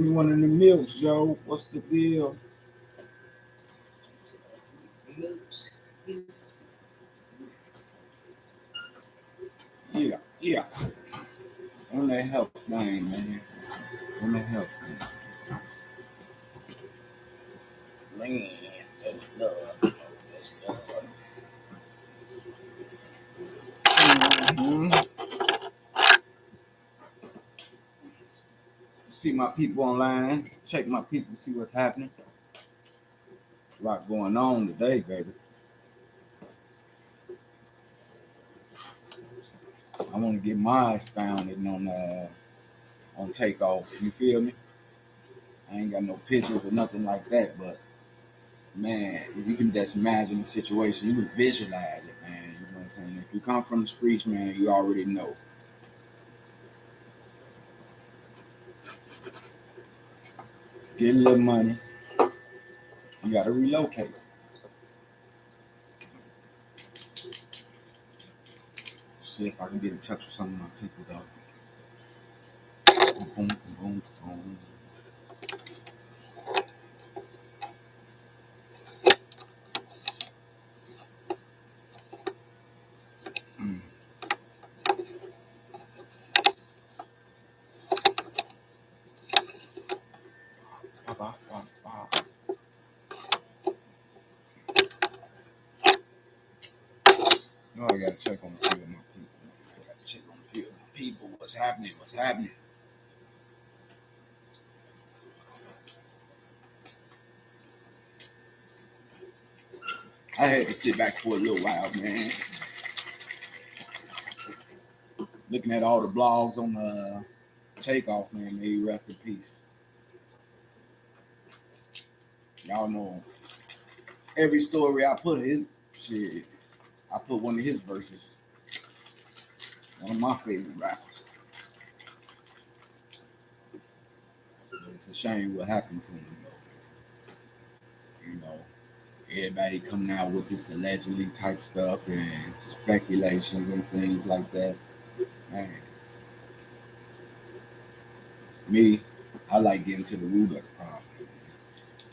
You one of the milks, Joe. What's the deal? Yeah, yeah. On that health thing, man. On that health thing. Man, that's love. That's love. Mm-hmm. See my people online. Check my people, see what's happening. A lot going on today, baby. I want to get my expounded on takeoff. You feel me? I ain't got no pictures or nothing like that, but man, you can just imagine the situation. You can visualize it, man. You know what I'm saying? If you come from the streets, man, you already know. Get a little money, you gotta relocate. See if I can get in touch with some of my people though. Boom, boom, boom, boom. Mm. Bop, bop, bop, bop. No, I gotta check on a few of my people. I gotta check on a few of my people. What's happening? What's happening? I had to sit back for a little while, man. Looking at all the blogs on the takeoff, man. May he rest in peace. Y'all know every story I put his shit. I put one of his verses. One of my favorite rappers. But it's a shame what happened to him, though. You know, everybody coming out with this allegedly type stuff and speculations and things like that. Man, me, I like getting to the root of the problem.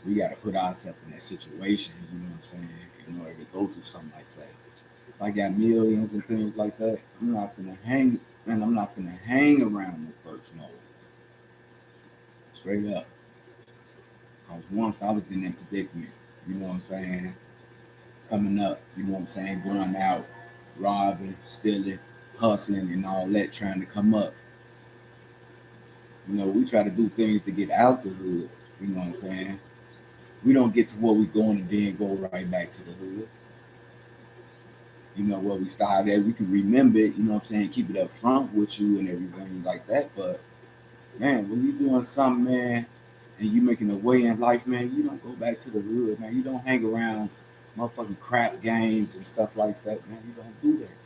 We got to put ourselves in that situation, you know what I'm saying, in order to go through something like that. If I got millions and things like that, I'm not gonna hang, man. I'm not gonna hang around the first mode. Straight up. Because once I was in that predicament, you know what I'm saying, coming up, you know what I'm saying, going out, robbing, stealing, hustling, and all that, trying to come up. You know, we try to do things to get out the hood. You know what I'm saying? We don't get to where we going and then go right back to the hood. You know, where we started at, we can remember it, you know what I'm saying, keep it up front with you and everything like that. But man, when you doing something, man, and you making a way in life, man, you don't go back to the hood, man. You don't hang around motherfucking crap games and stuff like that, man. You don't do that.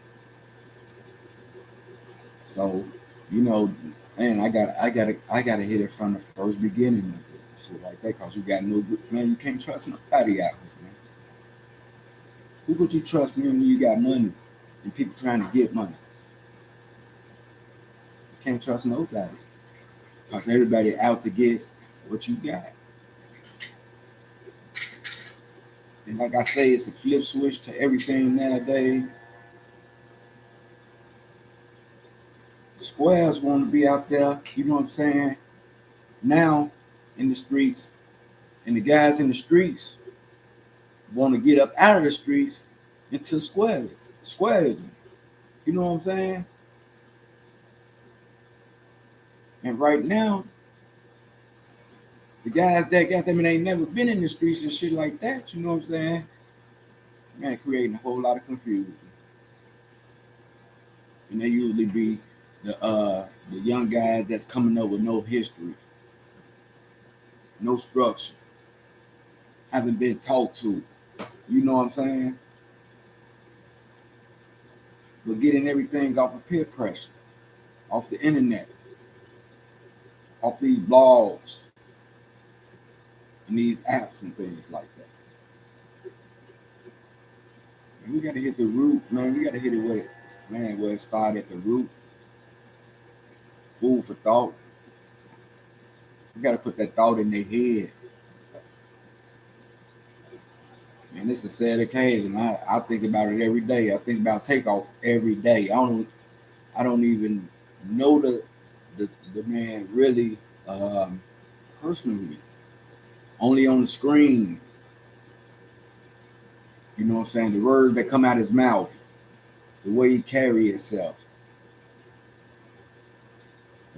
So, you know, man, I gotta hit it from the first beginning, shit like that, cause you got no, man. You can't trust nobody out here, man. Who could you trust, man, when you got money and people trying to get money? You can't trust nobody, cause everybody out to get what you got. And like I say, it's a flip switch to everything nowadays. Squares want to be out there, you know what I'm saying? Now in the streets, and the guys in the streets want to get up out of the streets into squares. You know what I'm saying? And right now, the guys that got them and ain't never been in the streets and shit like that, you know what I'm saying? Man, creating a whole lot of confusion. And they usually be the young guys that's coming up with no history, no structure, haven't been taught to. You know what I'm saying? But getting everything off of peer pressure, off the internet, off these blogs and these apps and things like that. And we gotta hit the root, man. We gotta hit it where it started at the root. Food for thought. You got to put that thought in their head. And it's a sad occasion. I think about it every day. I think about takeoff every day. I don't even know the man really personally. Only on the screen. You know what I'm saying? The words that come out his mouth, the way he carry himself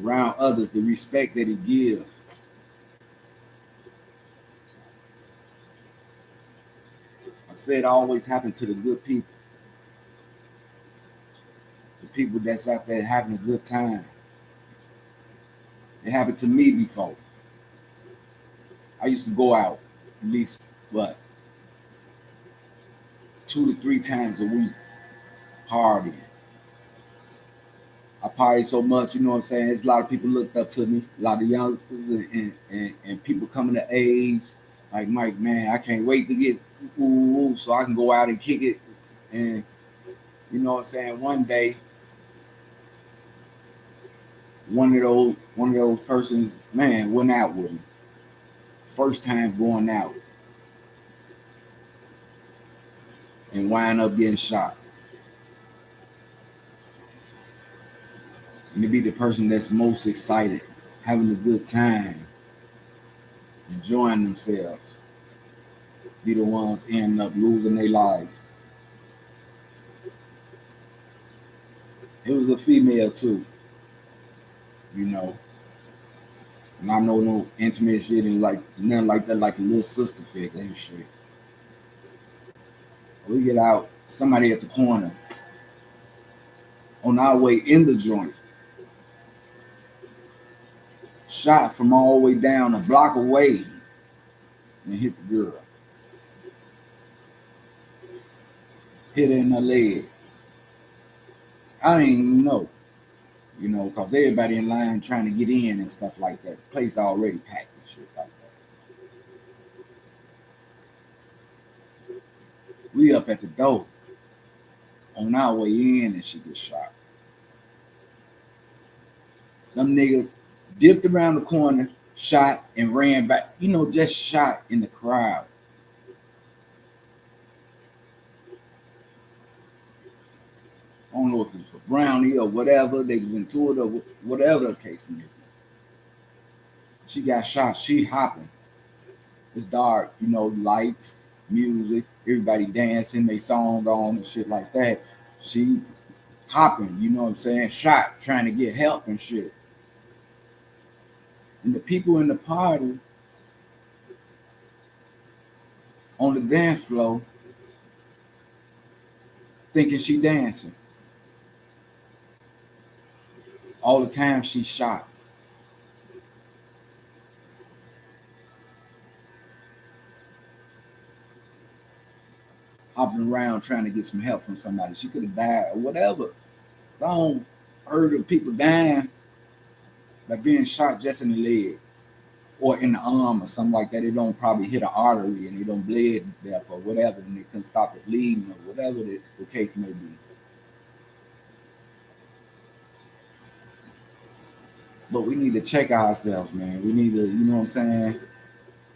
around others, the respect that he gives. I said it always happened to the good people, the people that's out there having a good time. It happened to me before. I used to go out at least what 2 to 3 times a week partying. I party so much, you know what I'm saying? There's a lot of people looked up to me, a lot of youngsters and people coming to age. Like Mike, man, I can't wait to get so I can go out and kick it. And you know what I'm saying? One day, one of those persons, man, went out with me. First time going out and wind up getting shot. And to be the person that's most excited, having a good time, enjoying themselves, be the ones end up losing their lives. It was a female too, you know. And I know no intimate shit and like nothing like that, like a little sister figure and shit. We get out, somebody at the corner on our way in the joint, shot from all the way down a block away and hit the girl. Hit her in the leg. I didn't even know, you know, because everybody in line trying to get in and stuff like that. The place already packed and shit like that. We up at the door on our way in and she gets shot. Some nigga dipped around the corner, shot, and ran back. You know, just shot in the crowd. I don't know if it was for brownie or whatever. They was into it or whatever the case may be. She got shot. She hopping. It's dark, you know, lights, music, everybody dancing, they songs on and shit like that. She hopping, you know what I'm saying? Shot, trying to get help and shit. And the people in the party on the dance floor thinking she dancing. All the time she shot. Hopping around trying to get some help from somebody. She could have died or whatever. I don't heard of people dying by being shot just in the leg or in the arm or something like that. It don't probably hit an artery and they don't bleed to death or whatever, and they couldn't stop it bleeding or whatever the case may be. But we need to check ourselves, man. We need to, you know what I'm saying?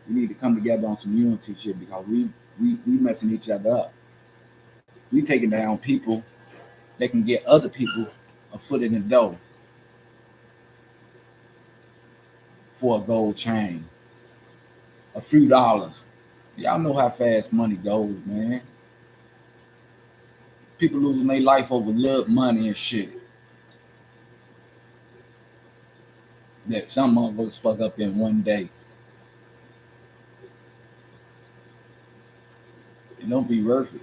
We need to come together on some unity shit because we messing each other up. We taking down people that can get other people a foot in the door for a gold chain, a few dollars. Y'all know how fast money goes, man. People losing their life over love, money, and shit. That some of us fuck up in one day. It don't be worth it.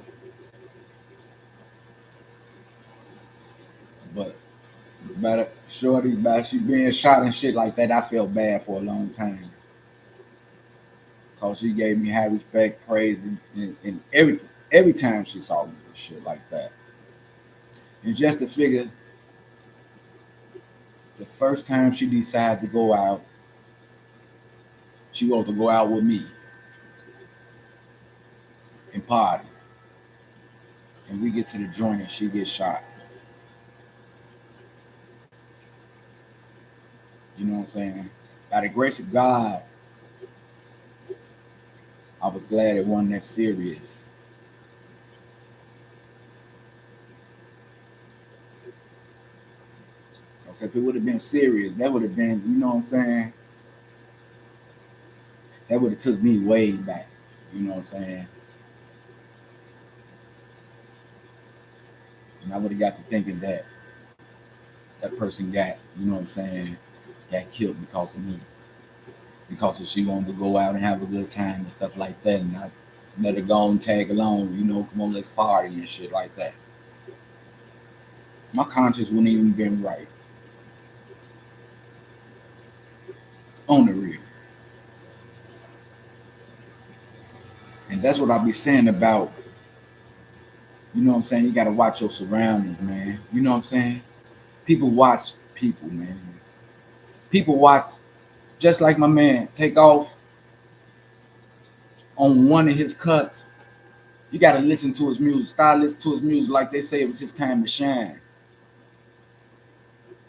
But about shorty, about she being shot and shit like that, I felt bad for a long time. Cause she gave me high respect, praise, and everything. Every time she saw me and shit like that. And just to figure, the first time she decided to go out, she wanted to go out with me and party. And we get to the joint and she gets shot. You know what I'm saying? By the grace of God, I was glad it wasn't that serious. Because if it would have been serious, that would have been, you know what I'm saying? That would have took me way back. You know what I'm saying? And I would have got to thinking that that person got, you know what I'm saying, got killed because of me. Because she wanted to go out and have a good time and stuff like that. And I let her go and tag along, you know, come on, let's party and shit like that. My conscience wouldn't even been right. On the real. And that's what I be saying about, you know what I'm saying, you gotta watch your surroundings, man. You know what I'm saying? People watch people, man. People watch, just like my man take off on one of his cuts. You gotta listen to his music. Start listening to his music like they say it was his time to shine.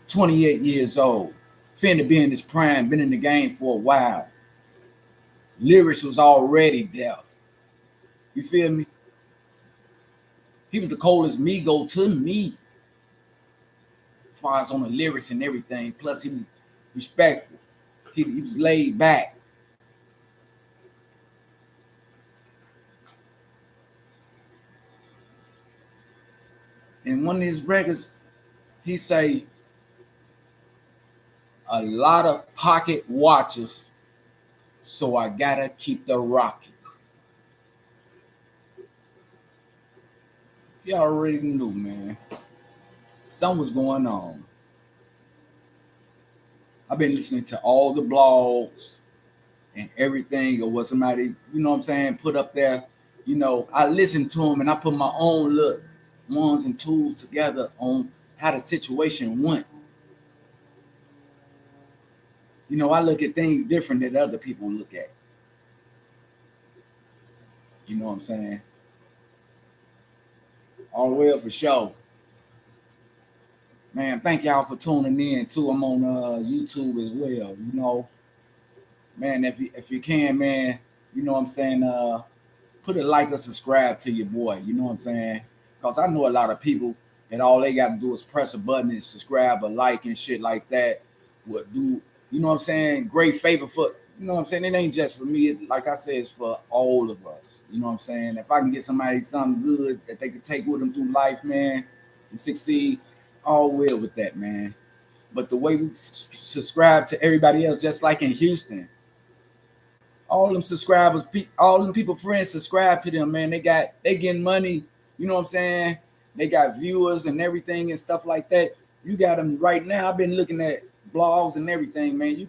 28 years old. Finna be in his prime, been in the game for a while. Lyrics was already deaf. You feel me? He was the coldest Migo to me. As far as on the lyrics and everything. Plus he was respectful. He was laid back. And one of his records, he say, a lot of pocket watches, so I gotta keep the rocket. You already knew, man. Something was going on. I've been listening to all the blogs and everything or what somebody, you know what I'm saying, put up there. You know, I listen to them and I put my own little ones and tools together on how the situation went. You know, I look at things different than other people look at. You know what I'm saying? All well for sure. Man, thank y'all for tuning in too. I'm on YouTube as well. You know, man, if you can, man, you know what I'm saying, put a like or subscribe to your boy. You know what I'm saying? Because I know a lot of people that all they got to do is press a button and subscribe or like and shit like that. Would do, you know what I'm saying? Great favor for, you know what I'm saying? It ain't just for me. Like I said, it's for all of us. You know what I'm saying? If I can get somebody something good that they can take with them through life, man, and succeed, all well with that, man. But the way we subscribe to everybody else, just like in Houston, all them subscribers, all them people friends subscribe to them, man. They getting money, you know what I'm saying? They got viewers and everything and stuff like that. You got them right now. I've been looking at blogs and everything, man. You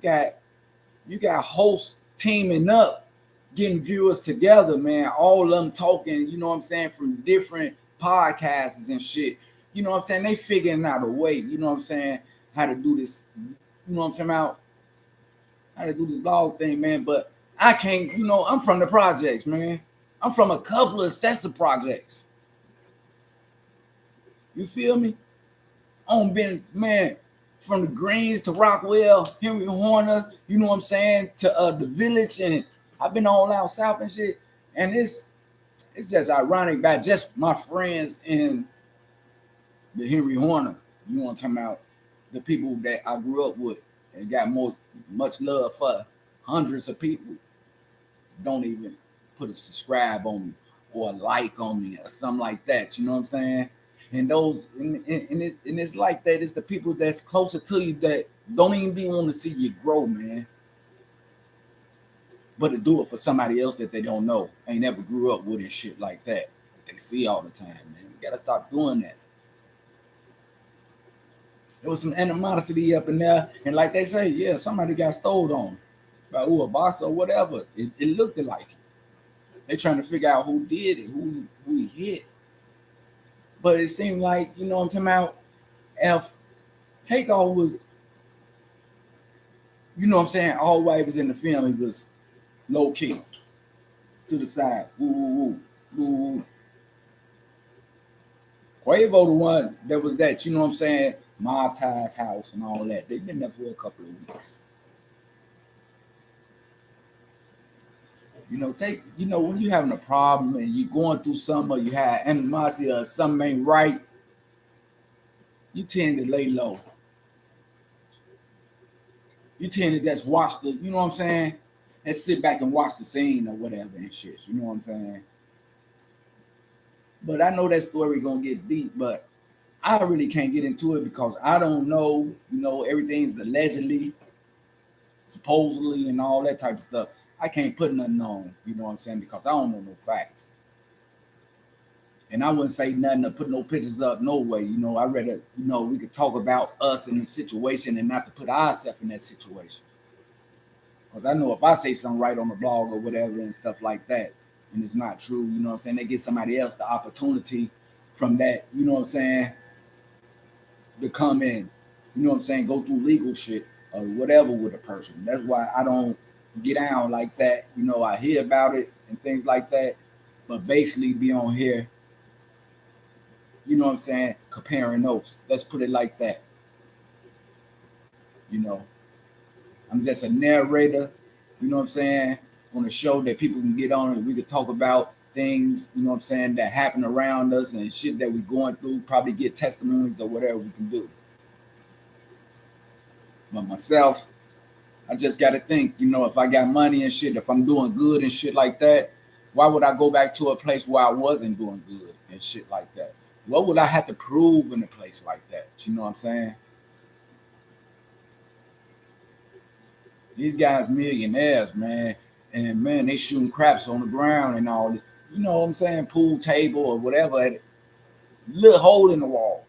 got hosts teaming up, getting viewers together, man. All of them talking, you know what I'm saying, from different podcasts and shit. You know what I'm saying? They figuring out a way, you know what I'm saying, how to do this, you know what I'm saying, how to do this blog thing, man. But I can't, you know, I'm from the projects, man. I'm from a couple of sets of projects. You feel me? I'm been, man, from the Greens to Rockwell, Henry Horner, you know what I'm saying, to the Village, and I've been all out south and shit. And it's just ironic about just my friends in the Henry Horner. You know what I'm talking about? The people that I grew up with and got much love for. Hundreds of people don't even put a subscribe on me or a like on me or something like that. You know what I'm saying? And those and it's like that. It's the people that's closer to you that don't even be want to see you grow, man. But to do it for somebody else that they don't know, ain't never grew up with and shit like that. They see all the time, man. We gotta stop doing that. There was some animosity up in there, and like they say, yeah, somebody got stole on by a boss or whatever. It looked like it. They trying to figure out who did it, who he hit. But it seemed like, you know what I'm talking about, if Takeoff was, you know what I'm saying, all white was in the film, he was low key to the side. Woo, woo, woo, woo, woo. Quavo the one that was that, you know what I'm saying, Mob Ties house and all that. They've been there for a couple of weeks. Take, when you having a problem and you going through something or you have animosity or something ain't right, you tend to lay low. You tend to just watch the, you know what I'm saying? And sit back and watch the scene or whatever and shit. You know what I'm saying? But I know that story gonna get deep, but I really can't get into it because I don't know, everything's allegedly, supposedly, and all that type of stuff. I can't put nothing on, you know what I'm saying, because I don't know no facts. And I wouldn't say nothing to put no pictures up, no way. I rather, we could talk about us in the situation and not to put ourselves in that situation. Because I know if I say something right on the blog or whatever and stuff like that, and it's not true, you know what I'm saying, they get somebody else the opportunity from that, you know what I'm saying, to come in, you know what I'm saying, go through legal shit or whatever with a person. That's why I don't get down like that. I hear about it and things like that, but basically be on here, you know what I'm saying, comparing notes. Let's put it like that. You know, I'm just a narrator, you know what I'm saying, on a show that people can get on and we could talk about things, you know what I'm saying, that happen around us and shit that we're going through, probably get testimonies or whatever we can do. But myself, I just got to think, if I got money and shit, if I'm doing good and shit like that, why would I go back to a place where I wasn't doing good and shit like that? What would I have to prove in a place like that? You know what I'm saying? These guys millionaires, man. And man, they shooting craps on the ground and all this. You know what I'm saying? Pool table or whatever. Little hole in the wall.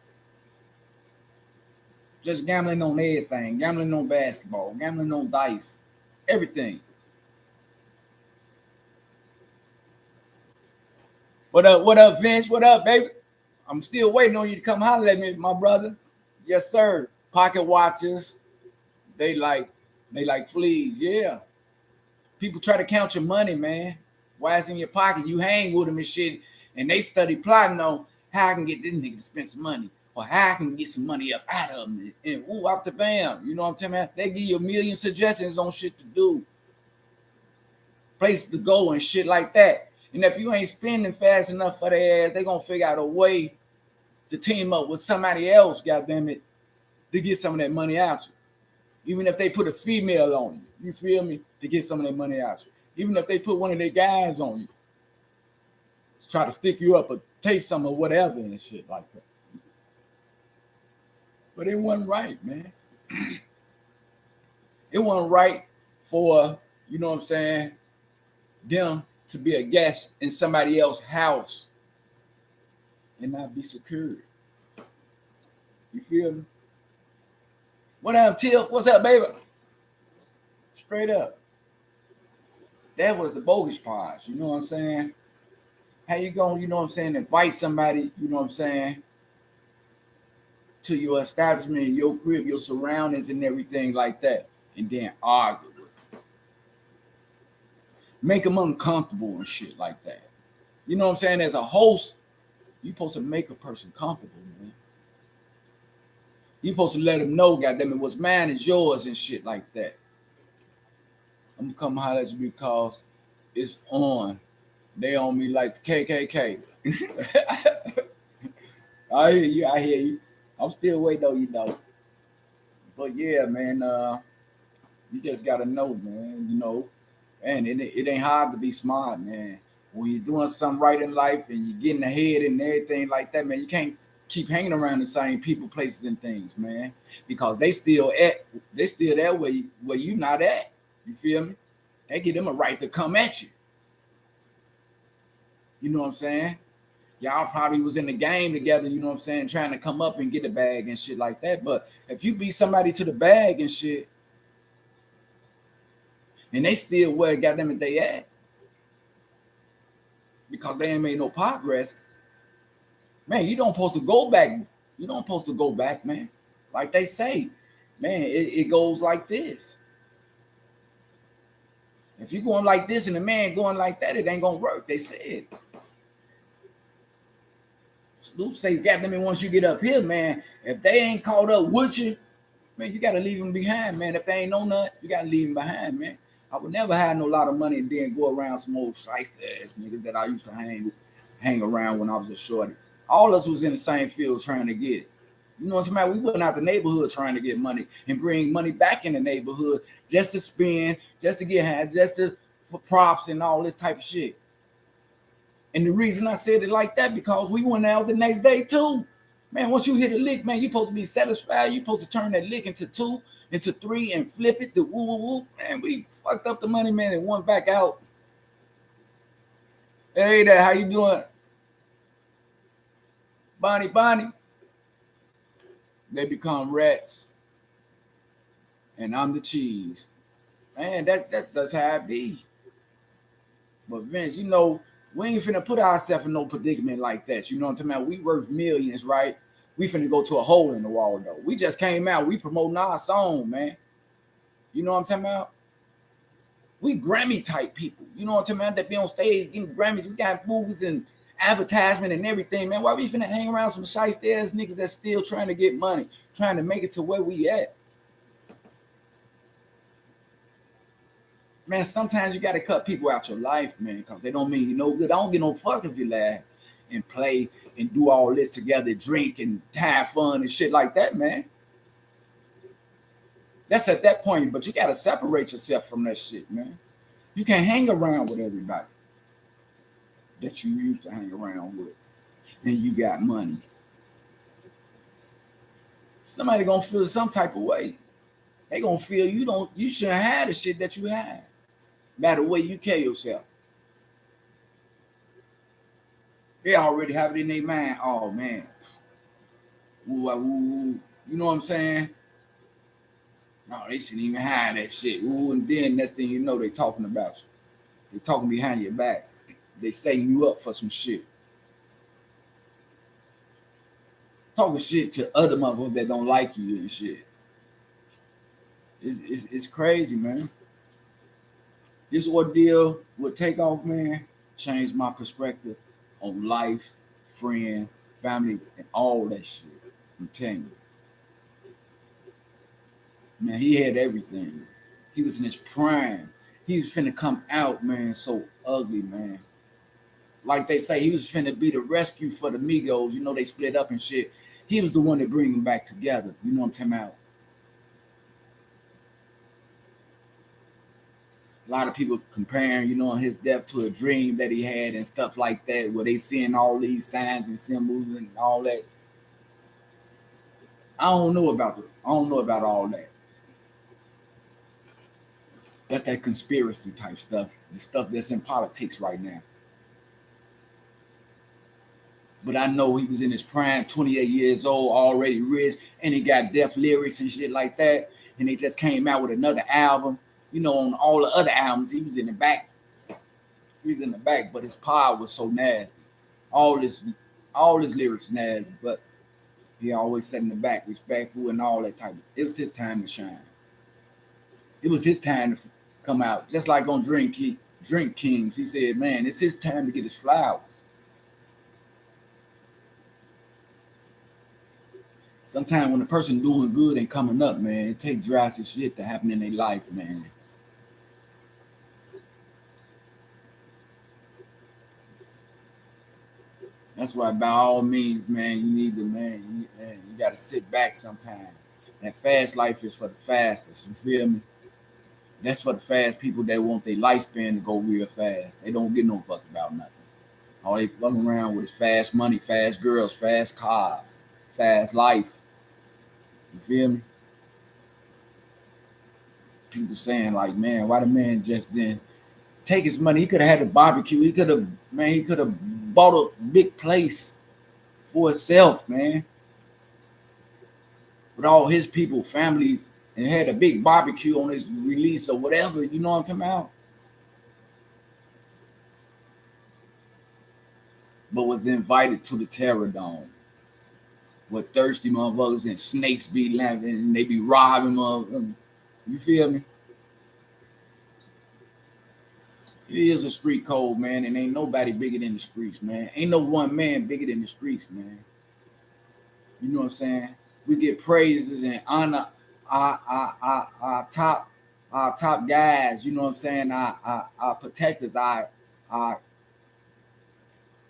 Just gambling on everything. Gambling on basketball. Gambling on dice. Everything. What up, Vince? What up, baby? I'm still waiting on you to come holler at me, my brother. Yes, sir. Pocket watches. They like fleas. Yeah. People try to count your money, man. Why it's in your pocket? You hang with them and shit, and they study plotting on how I can get this nigga to spend some money, or how I can get some money up out of them, and ooh, out the bam. You know what I'm telling you? They give you a million suggestions on shit to do, places to go, and shit like that. And if you ain't spending fast enough for their ass, they gonna figure out a way to team up with somebody else, goddamn it, to get some of that money out you. Even if they put a female on you, you feel me, to get some of that money out you. Even if they put one of their guys on you, to try to stick you up or taste some or whatever and shit like that. But it wasn't right, man. It wasn't right for, you know what I'm saying, them to be a guest in somebody else's house and not be secured. You feel me? What up, Tiff? What's up, baby? Straight up. That was the bogus part. You know what I'm saying? How you gonna, you know what I'm saying, invite somebody, you know what I'm saying, to your establishment, your crib, your surroundings, and everything like that, and then argue with them. Make them uncomfortable and shit like that. You know what I'm saying? As a host, you're supposed to make a person comfortable, man. You're supposed to let them know, goddamn it, what's mine is yours and shit like that. I'm gonna come holler at you because it's on. They on me like the KKK. I hear you. I hear you. I'm still waiting on you though. But yeah, man, you just gotta know, man. Man, it ain't hard to be smart, man. When you're doing something right in life and you're getting ahead and everything like that, man, you can't keep hanging around the same people, places, and things, man, because they still there where you not at. You feel me? They give them a right to come at you. You know what I'm saying? Y'all probably was in the game together, you know what I'm saying, trying to come up and get a bag and shit like that. But if you beat somebody to the bag and shit, and they still where goddamn it they at, because they ain't made no progress, man, you don't supposed to go back. You don't supposed to go back, man. Like they say, man, it goes like this. If you going like this and the man going like that, it ain't gonna work. They said. Snoop say, goddamn it, once you get up here, man, if they ain't caught up with you, man, you gotta leave them behind, man. If they ain't know nothing, you gotta leave them behind, man. I would never have no lot of money and then go around some old shiesty ass niggas that I used to hang around when I was a shorty. All of us was in the same field trying to get it. You know what I'm saying? We went out the neighborhood trying to get money and bring money back in the neighborhood just to spend, just to get hands, just to for props and all this type of shit. And the reason I said it like that because we went out the next day too. Man, once you hit a lick, man, you supposed to be satisfied. You supposed to turn that lick into 2, into 3, and flip it to woo woo woo. Man, we fucked up the money, man, and went back out. Hey there, how you doing? Bonnie. They become rats. And I'm the cheese. Man, that's how it be. But Vince, you know, we ain't finna put ourselves in no predicament like that. You know what I'm talking about? We worth millions, right? We finna go to a hole in the wall though. We just came out. We promoting our song, man. You know what I'm talking about? We Grammy type people. You know what I'm talking about? That be on stage getting Grammys. We got movies and advertisement and everything, man. Why we finna hang around some shiesty ass niggas that's still trying to get money, trying to make it to where we at? Man, sometimes you gotta cut people out your life, man, because they don't mean you no good. I don't get no fuck if you laugh and play and do all this together, drink and have fun and shit like that, man. That's at that point, but you gotta separate yourself from that shit, man. You can't hang around with everybody that you used to hang around with, and you got money. Somebody gonna feel some type of way. They gonna feel you shouldn't have the shit that you have. By the way you carry yourself. They already have it in their mind. Oh man. Ooh, ooh, you know what I'm saying? No, they shouldn't even hide that shit. Ooh, and then next thing you know, they talking about you. They talking behind your back. They setting you up for some shit. Talking shit to other motherfuckers that don't like you and shit. It's crazy, man. This ordeal with Takeoff, man, changed my perspective on life, friend, family, and all that shit. I'm telling you. Man, he had everything. He was in his prime. He was finna come out, man, so ugly, man. Like they say, he was finna be the rescue for the Migos. You know, they split up and shit. He was the one that bring them back together. You know what I'm talking about? A lot of people comparing, you know, his death to a dream that he had and stuff like that, where they seeing all these signs and symbols and all that. I don't know about all that. That's that conspiracy type stuff, the stuff that's in politics right now. But I know he was in his prime, 28 years old, already rich, and he got deaf lyrics and shit like that. And they just came out with another album. You know, on all the other albums, he was in the back. He was in the back, but his power was so nasty. All this, all his lyrics nasty, but he always sat in the back, respectful and all that type of. It was his time to shine. It was his time to come out, just like on Drink Kings. He said, "Man, it's his time to get his flowers." Sometimes when a person doing good and coming up, man, it takes drastic shit to happen in their life, man. That's why, by all means, man, you need to, you got to sit back sometime. That fast life is for the fastest. You feel me? That's for the fast people that want their lifespan to go real fast. They don't get no fuck about nothing. All they fucking around with is fast money, fast girls, fast cars, fast life. You feel me? People saying like, man, why the man just didn't take his money? He could have had a barbecue. He could have bought a big place for himself, man. With all his people, family, and had a big barbecue on his release or whatever. You know what I'm talking about? But was invited to the Terror Dome. With thirsty motherfuckers and snakes be laughing and they be robbing motherfuckers. You feel me? It is a street code, man, and ain't nobody bigger than the streets, man. Ain't no one man bigger than the streets, man. You know what I'm saying? We get praises and honor our top our top guys, you know what I'm saying, our protectors, our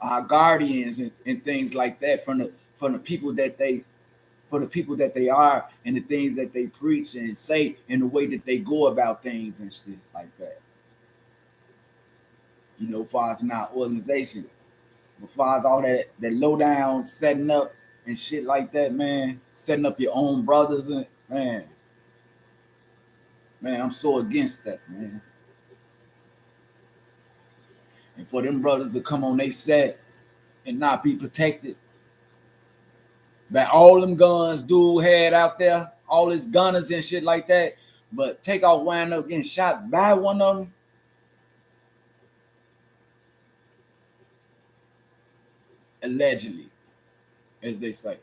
our guardians and things like that from the people that they for the people that they are and the things that they preach and say and the way that they go about things and shit like that. You know, far as not organization, but far as all that low down setting up and shit like that, man, setting up your own brothers and man, I'm so against that, man. And for them brothers to come on they set and not be protected by all them guns dude had out there, all his gunners and shit like that, but take off wind up getting shot by one of them, allegedly, as they say.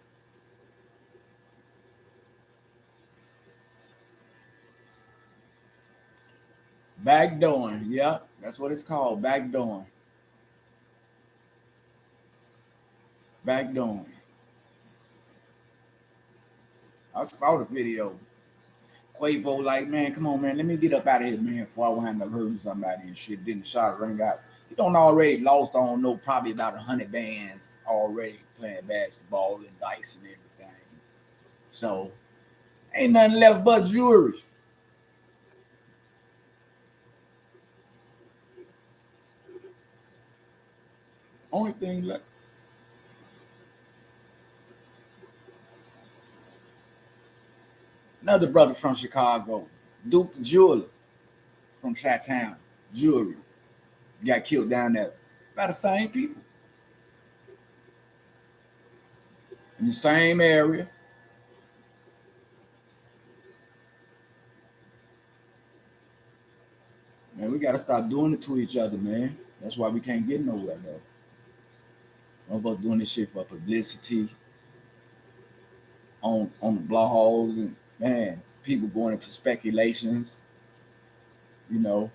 Backdooring, yeah, that's what it's called, backdooring. Backdooring. I saw the video. Quavo like, man, come on, man, let me get up out of here, man, before I wind up hurting somebody and shit. Then the shot ring out. He don't already lost on no probably about 100 bands already playing basketball and dice and everything. So ain't nothing left but jewelry. Only thing left. Another brother from Chicago, Duke the Jeweler from Chi-Town, jewelry, got killed down there by the same people in the same area. Man, we gotta stop doing it to each other, man. That's why we can't get nowhere, though. One of us doing this shit for publicity on the blogs and man, people going into speculations. You know,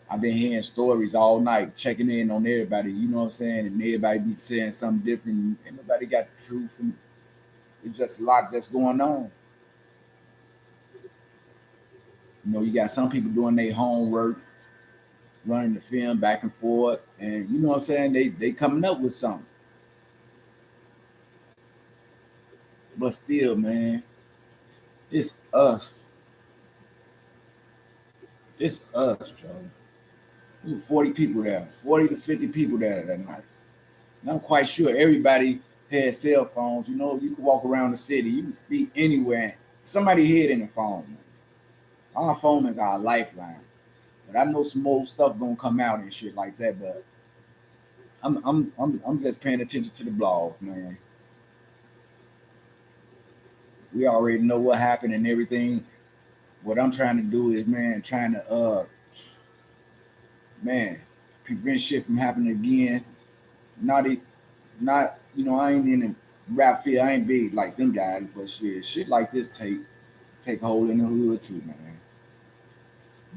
I've been hearing stories all night, checking in on everybody. You know what I'm saying, and everybody be saying something different. Ain't nobody got the truth, and it's just a lot that's going on. You know, you got some people doing their homework, running the film back and forth, and you know what I'm saying. They coming up with something, but still, man, it's us. It's us, Joe. 40 people there, 40 to 50 people there that night. And I'm quite sure everybody had cell phones. You know, you could walk around the city, you could be anywhere. Somebody hid in the phone. Man. Our phone is our lifeline. But I know some old stuff gonna come out and shit like that. But I'm just paying attention to the blogs, man. We already know what happened and everything. What I'm trying to do is, man, trying to man, prevent shit from happening again. Not not I ain't in the rap field. I ain't big like them guys, but shit like this take hold in the hood too, man.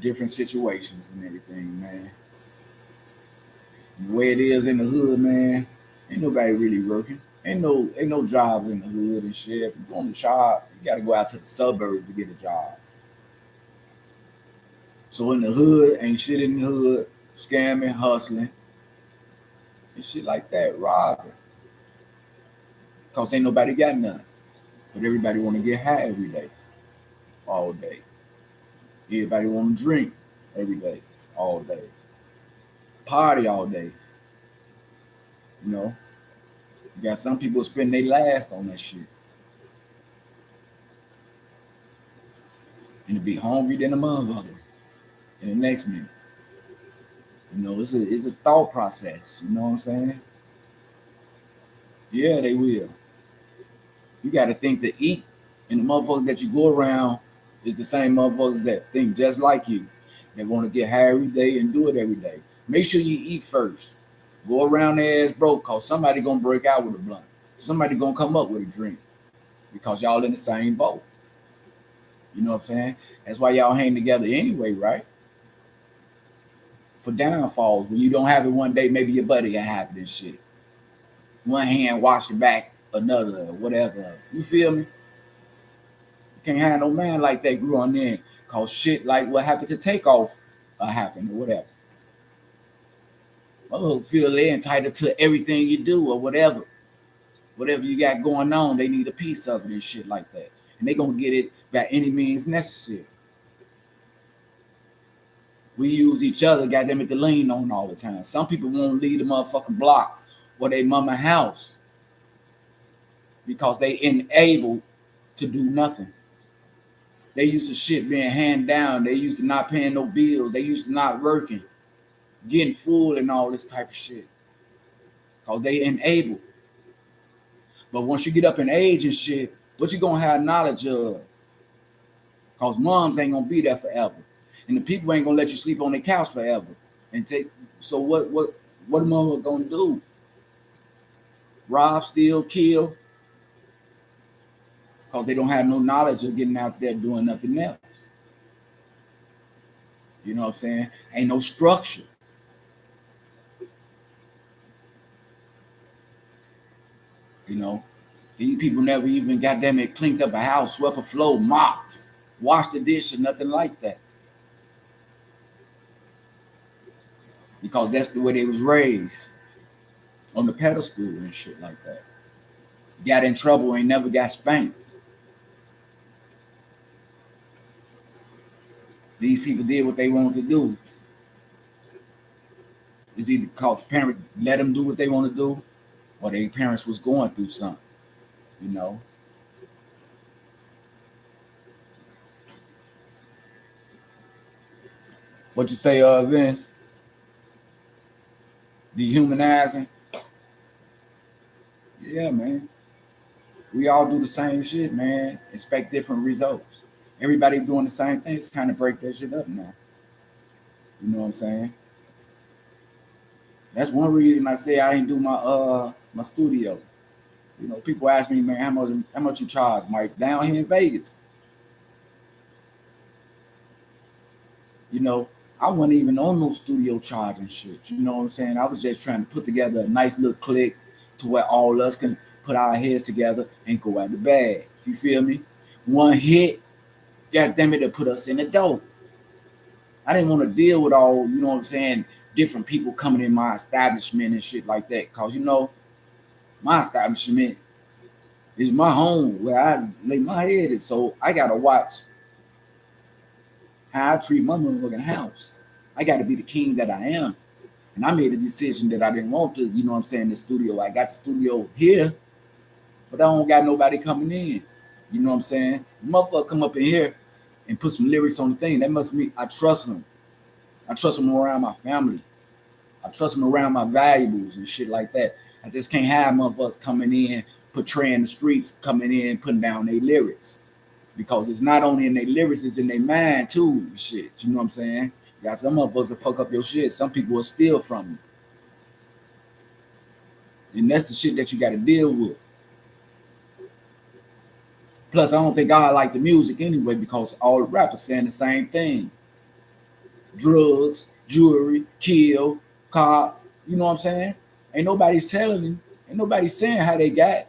Different situations and everything, man. And the way it is in the hood, man, ain't nobody really working. Ain't no jobs in the hood and shit. If you want a job, you gotta go out to the suburbs to get a job. So in the hood, ain't shit in the hood, scamming, hustling, and shit like that, robbing. Cause ain't nobody got none. But everybody wanna get high every day, all day. Everybody wanna drink every day, all day. Party all day. You know, you got some people spend their last on that shit. And to be hungry than a motherfucker in the next minute. You know, it's a thought process. You know what I'm saying? Yeah, they will. You got to think to eat, and the motherfuckers that you go around is the same motherfuckers that think just like you. They want to get high every day and do it every day. Make sure you eat first. Go around there as broke, cause somebody gonna break out with a blunt. Somebody gonna come up with a drink because y'all in the same boat. You know what I'm saying? That's why y'all hang together anyway, right? For downfalls. When you don't have it one day, maybe your buddy can have it and shit. One hand wash your back, another, whatever. You feel me? Can't have no man like that growing in. Cause shit like what happened to Takeoff happened or whatever. Motherfuckers feel they're entitled to everything you do or whatever. Whatever you got going on, they need a piece of it and shit like that. And they gonna get it by any means necessary. We use each other, goddamn it, to lean on all the time. Some people won't leave the motherfucking block or they mama house because they unable to do nothing. They used to shit being hand down. They used to not paying no bills. They used to not working, getting full and all this type of shit. Because they unable. But once you get up in age and shit, what you gonna have knowledge of? Because moms ain't gonna be there forever. And the people ain't gonna let you sleep on their couch forever. And take so what a mother gonna do? Rob, steal, kill? Because they don't have no knowledge of getting out there doing nothing else. You know what I'm saying? Ain't no structure. You know, these people never even goddamn it cleaned up a house, swept a floor, mopped, washed the dish, or nothing like that. Because that's the way they was raised on the pedestal and shit like that. Got in trouble, ain't never got spanked. These people did what they wanted to do. It's either because parents let them do what they want to do, or their parents was going through something, you know. What you say, Vince? Dehumanizing? Yeah, man. We all do the same shit, man. Expect different results. Everybody doing the same thing. It's kind of break that shit up now. You know what I'm saying? That's one reason I say I ain't do my studio. You know, people ask me, man, how much you charge, Mike? Down here in Vegas. You know, I wasn't even on no studio charging shit. You know what I'm saying? I was just trying to put together a nice little click to where all of us can put our heads together and go out the bag. You feel me? One hit, God damn it, to put us in the dope. I didn't want to deal with all, you know what I'm saying, different people coming in my establishment and shit like that. Cause you know, my establishment is my home where I lay my head in. So I gotta watch how I treat my motherfucking house. I gotta be the king that I am. And I made a decision that I didn't want to, you know what I'm saying, the studio. I got the studio here, but I don't got nobody coming in. You know what I'm saying? The motherfucker come up in here and put some lyrics on the thing. That must mean I trust him. I trust him around my family. I trust him around my valuables and shit like that. I just can't have motherfuckers coming in, portraying the streets, coming in, putting down their lyrics. Because it's not only in their lyrics, it's in their mind too. Shit. You know what I'm saying? You got some of us that fuck up your shit. Some people will steal from you. And that's the shit that you got to deal with. Plus, I don't think I like the music anyway because all the rappers saying the same thing. Drugs, jewelry, kill, cop. You know what I'm saying? Ain't nobody's telling them. Ain't nobody saying how they got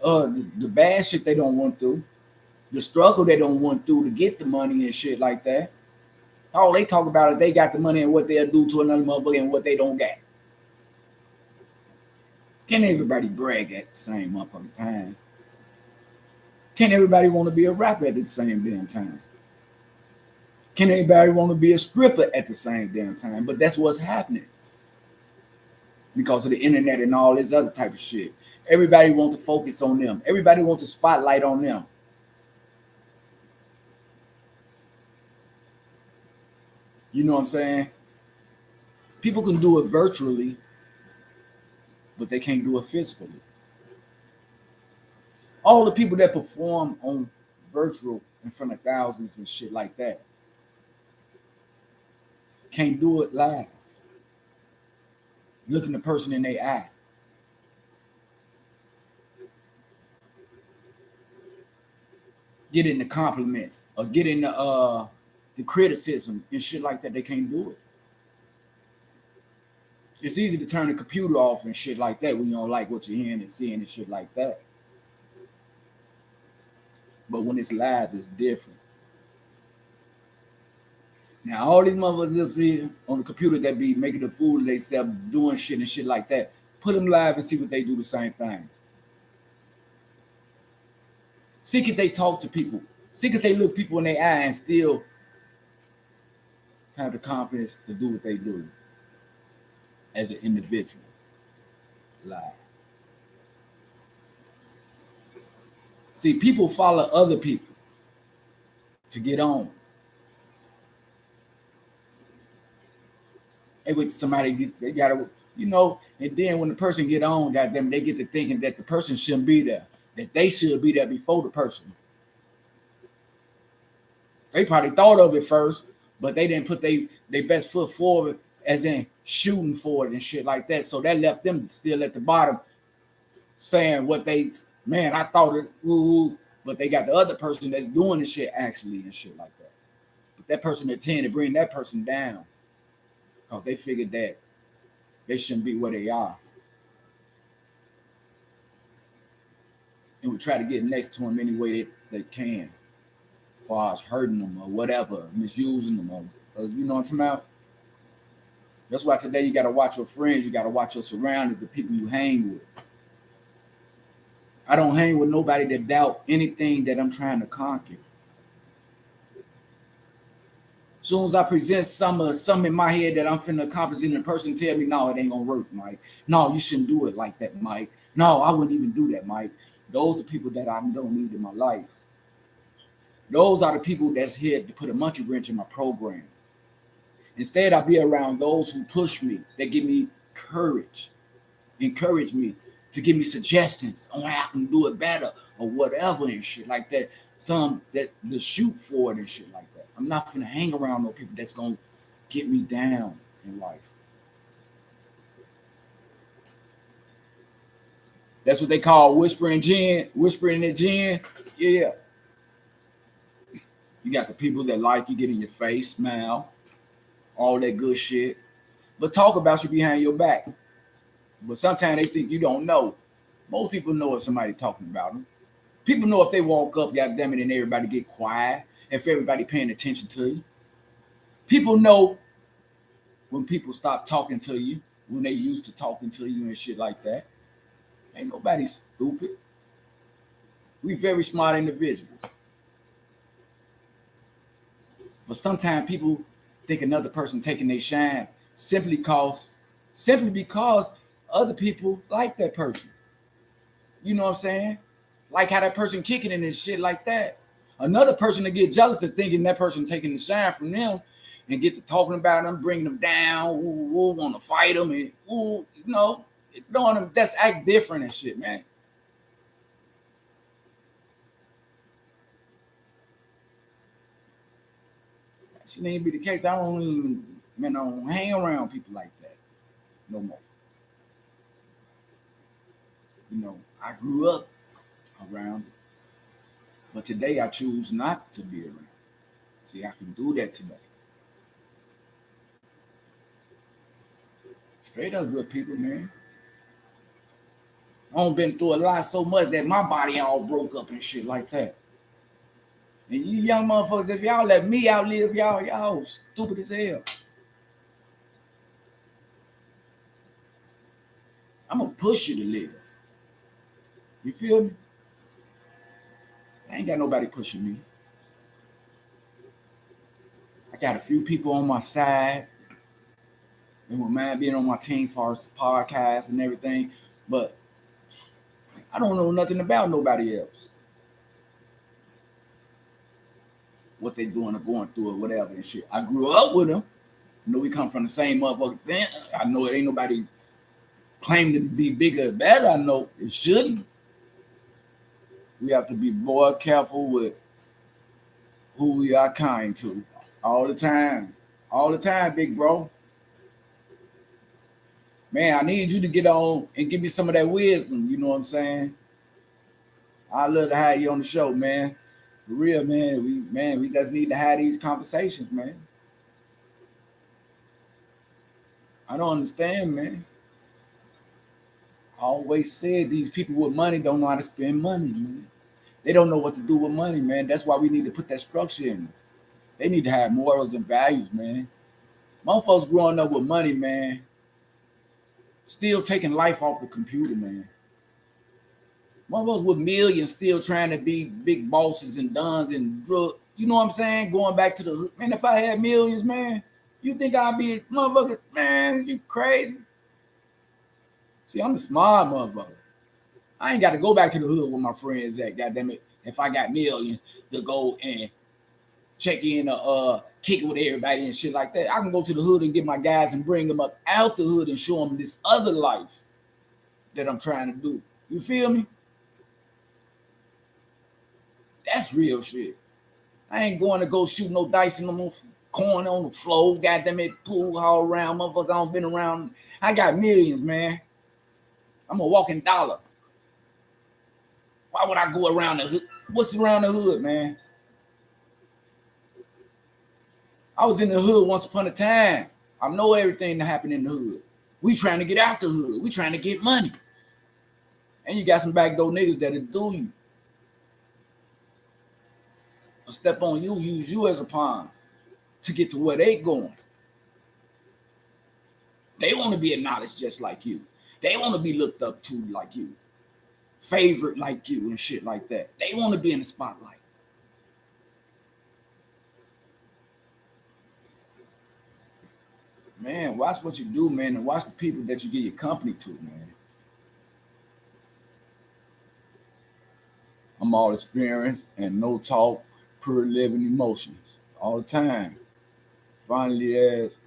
the bad shit they don't want through, the struggle they don't want through to get the money and shit like that. All they talk about is they got the money and what they'll do to another motherfucker and what they don't got. Can everybody brag at the same motherfucking time? Can everybody want to be a rapper at the same damn time? Can everybody want to be a stripper at the same damn time? But that's what's happening because of the internet and all this other type of shit. Everybody wants to focus on them. Everybody wants a spotlight on them. You know what I'm saying? People can do it virtually, but they can't do it physically. All the people that perform on virtual in front of thousands and shit like that can't do it live. Looking the person in their eye. Getting the compliments or getting the criticism and shit like that. They can't do it. It's easy to turn the computer off and shit like that when you don't like what you're hearing and seeing and shit like that. But when it's live, it's different. Now, all these motherfuckers up here on the computer that be making the food they sell, doing shit and shit like that, put them live and see what they do the same thing. See if they talk to people. See if they look people in their eye and still have the confidence to do what they do as an individual live. See, people follow other people to get on. Hey, with somebody, they gotta, and then when the person get on, goddamn, they get to thinking that the person shouldn't be there, that they should be there before the person. They probably thought of it first, but they didn't put their best foot forward, as in shooting for it and shit like that. So that left them still at the bottom, saying what man, I thought it, ooh, but they got the other person that's doing the shit actually and shit like that. But that person that tend to bring that person down because they figured that they shouldn't be where they are. And would try to get next to them any way they can, as far as hurting them or whatever, misusing them, or you know what I'm talking about? That's why today you got to watch your friends, you got to watch your surroundings, the people you hang with. I don't hang with nobody that doubt anything that I'm trying to conquer. As soon as I present some in my head that I'm finna accomplish, and the person tell me, no, it ain't gonna work, Mike. No, you shouldn't do it like that, Mike. No, I wouldn't even do that, Mike. Those are the people that I don't need in my life. Those are the people that's here to put a monkey wrench in my program. Instead, I'll be around those who push me, that give me courage, encourage me, to give me suggestions on how I can do it better or whatever and shit like that. Some that shoot for it and shit like that. I'm not gonna hang around no people that's gonna get me down in life. That's what they call whispering in the gin. Yeah. You got the people that like you, get in your face, smile, all that good shit, but talk about you behind your back. But sometimes they think you don't know. Most people know if somebody talking about them. People know if they walk up, goddamn it, and everybody get quiet, if everybody paying attention to you. People know when people stop talking to you, when they used to talking to you and shit like that. Ain't nobody stupid. We very smart individuals. But sometimes people think another person taking their shine simply because other people like that person. You know what I'm saying? Like how that person kicking it and shit like that. Another person to get jealous of thinking that person taking the shine from them and get to talking about them, bringing them down, want to fight them, and doing them. That's act different and shit, man. That shouldn't even be the case. I don't hang around people like that no more. I grew up around it, but today I choose not to be around. See, I can do that today. Straight up good people, man. I've been through a lot so much that my body all broke up and shit like that. And you young motherfuckers, if y'all let me outlive y'all stupid as hell. I'm gonna push you to live. You feel me? I ain't got nobody pushing me. I got a few people on my side. They would mind being on my team for podcast and everything, but I don't know nothing about nobody else. What they doing or going through or whatever and shit. I grew up with them. We come from the same motherfucker. Then I know it ain't nobody claiming to be bigger or better. I know it shouldn't. We have to be more careful with who we are kind to all the time. All the time, big bro. Man, I need you to get on and give me some of that wisdom. You know what I'm saying? I love to have you on the show, man. For real, man. We just need to have these conversations, man. I don't understand, man. I always said these people with money don't know how to spend money, man. They don't know what to do with money, man. That's why we need to put that structure in. They need to have morals and values, man. Motherfuckers growing up with money, man, still taking life off the computer, man. Motherfuckers with millions still trying to be big bosses and dons and drug. You know what I'm saying? Going back to the man, if I had millions, man, you think I'd be a motherfucker? Man, you crazy? See, I'm a smart motherfucker. I ain't got to go back to the hood where my friends at. Goddamn it! If I got millions to go and check in, kick it with everybody and shit like that, I can go to the hood and get my guys and bring them up out the hood and show them this other life that I'm trying to do. You feel me? That's real shit. I ain't going to go shoot no dice in the corner on the floor. Goddamn it, pool all around. Motherfuckers, I don't been around. I got millions, man. I'm a walking dollar. Why would I go around the hood? What's around the hood, man? I was in the hood once upon a time. I know everything that happened in the hood. We trying to get out the hood. We trying to get money. And you got some backdoor niggas that'll do you. Or step on you, use you as a pawn to get to where they going. They want to be acknowledged just like you. They want to be looked up to like you. Favorite like you and shit like that. They want to be in the spotlight. Man, watch what you do, man, and watch the people that you give your company to, man. I'm all experience and no talk, pure living emotions all the time. Finally, as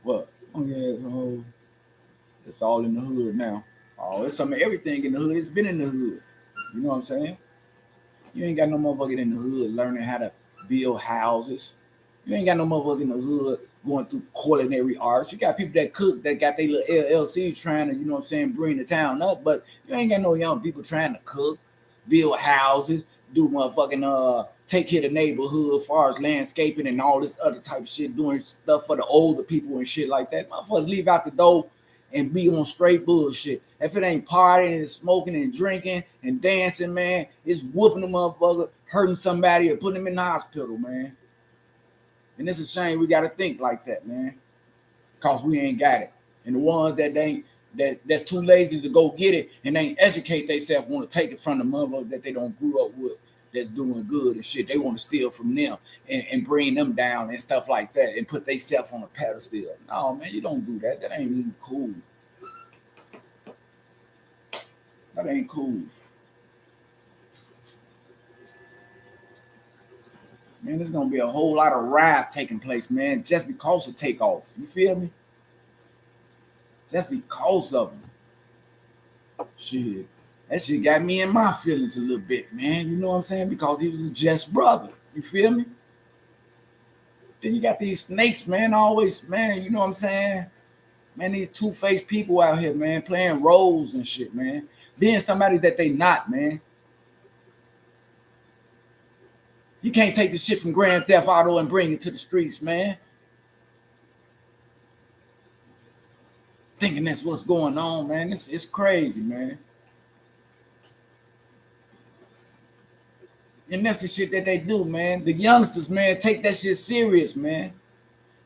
what? Oh yeah, oh, it's all in the hood now. Oh, it's some everything in the hood. It's been in the hood. You know what I'm saying? You ain't got no motherfucker in the hood learning how to build houses. You ain't got no motherfuckers in the hood going through culinary arts. You got people that cook that got their little LLC trying to, you know what I'm saying, bring the town up, but you ain't got no young people trying to cook, build houses, do motherfucking take care of the neighborhood as far as landscaping and all this other type of shit, doing stuff for the older people and shit like that. Motherfuckers leave out the door and be on straight bullshit. If it ain't partying and smoking and drinking and dancing, man, it's whooping the motherfucker, hurting somebody or putting them in the hospital, man. And it's a shame we got to think like that, man, because we ain't got it. And the ones that ain't that's too lazy to go get it and ain't educate themselves want to take it from the mother that they don't grew up with that's doing good and shit. They want to steal from them and bring them down and stuff like that and put themselves on a pedestal. No, man, you don't do that. That ain't even cool. That ain't cool. Man, there's gonna be a whole lot of rap taking place, man, just because of takeoffs. You feel me? Just because of them. Shit. That shit got me in my feelings a little bit, man. You know what I'm saying? Because he was a just brother. You feel me? Then you got these snakes, man, always, man, you know what I'm saying? Man, these two-faced people out here, man, playing roles and shit, man. Being somebody that they not, man. You can't take the shit from Grand Theft Auto and bring it to the streets, man. Thinking that's what's going on, man. It's crazy, man. And that's the shit that they do, man. The youngsters, man, take that shit serious, man.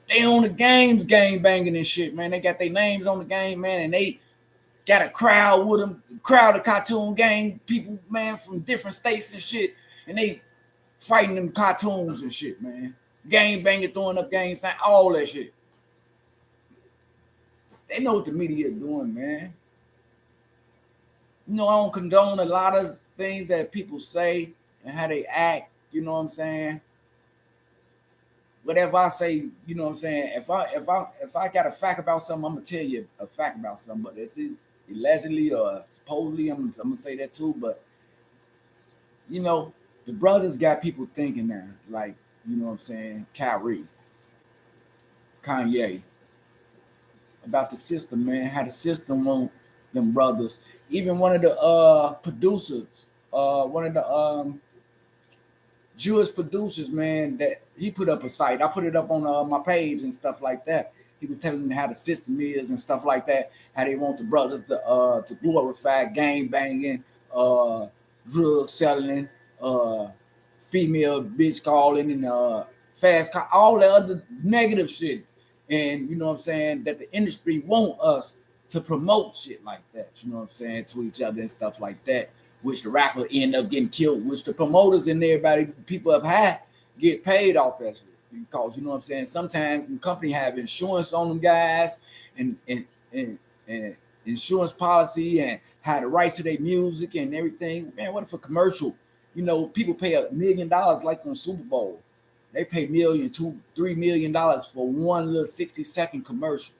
They on the games, game banging and shit, man. They got their names on the game, man, and they got a crowd with them, crowd of cartoon gang people, man, from different states and shit, and they fighting them cartoons and shit, man. Game banging, throwing up gang sign, all that shit. They know what the media is doing, man. You know, I don't condone a lot of things that people say and how they act, you know what I'm saying? Whatever I say, you know what I'm saying? If I got a fact about something, I'm gonna tell you a fact about something, but it's allegedly or supposedly, I'm gonna say that too. But you know, the brothers got people thinking now, like, you know what I'm saying, Kyrie, Kanye, about the system, man, how the system want them brothers. Even one of the producers, one of the Jewish producers, man, that he put up a site. I put it up on my page and stuff like that. He was telling me how the system is and stuff like that. How they want the brothers to glorify gang banging, drug selling, uh female bitch calling and fast call, all the other negative shit. And you know what I'm saying, that the industry want us to promote shit like that, you know what I'm saying, to each other and stuff like that, which the rapper end up getting killed, which the promoters and everybody, people up high, get paid off that shit. Because you know what I'm saying, sometimes the company have insurance on them guys and insurance policy and had the rights to their music and everything. Man, what if a commercial? You know, people pay $1 million like on Super Bowl. They pay million, $2-3 million for one little 60-second commercial.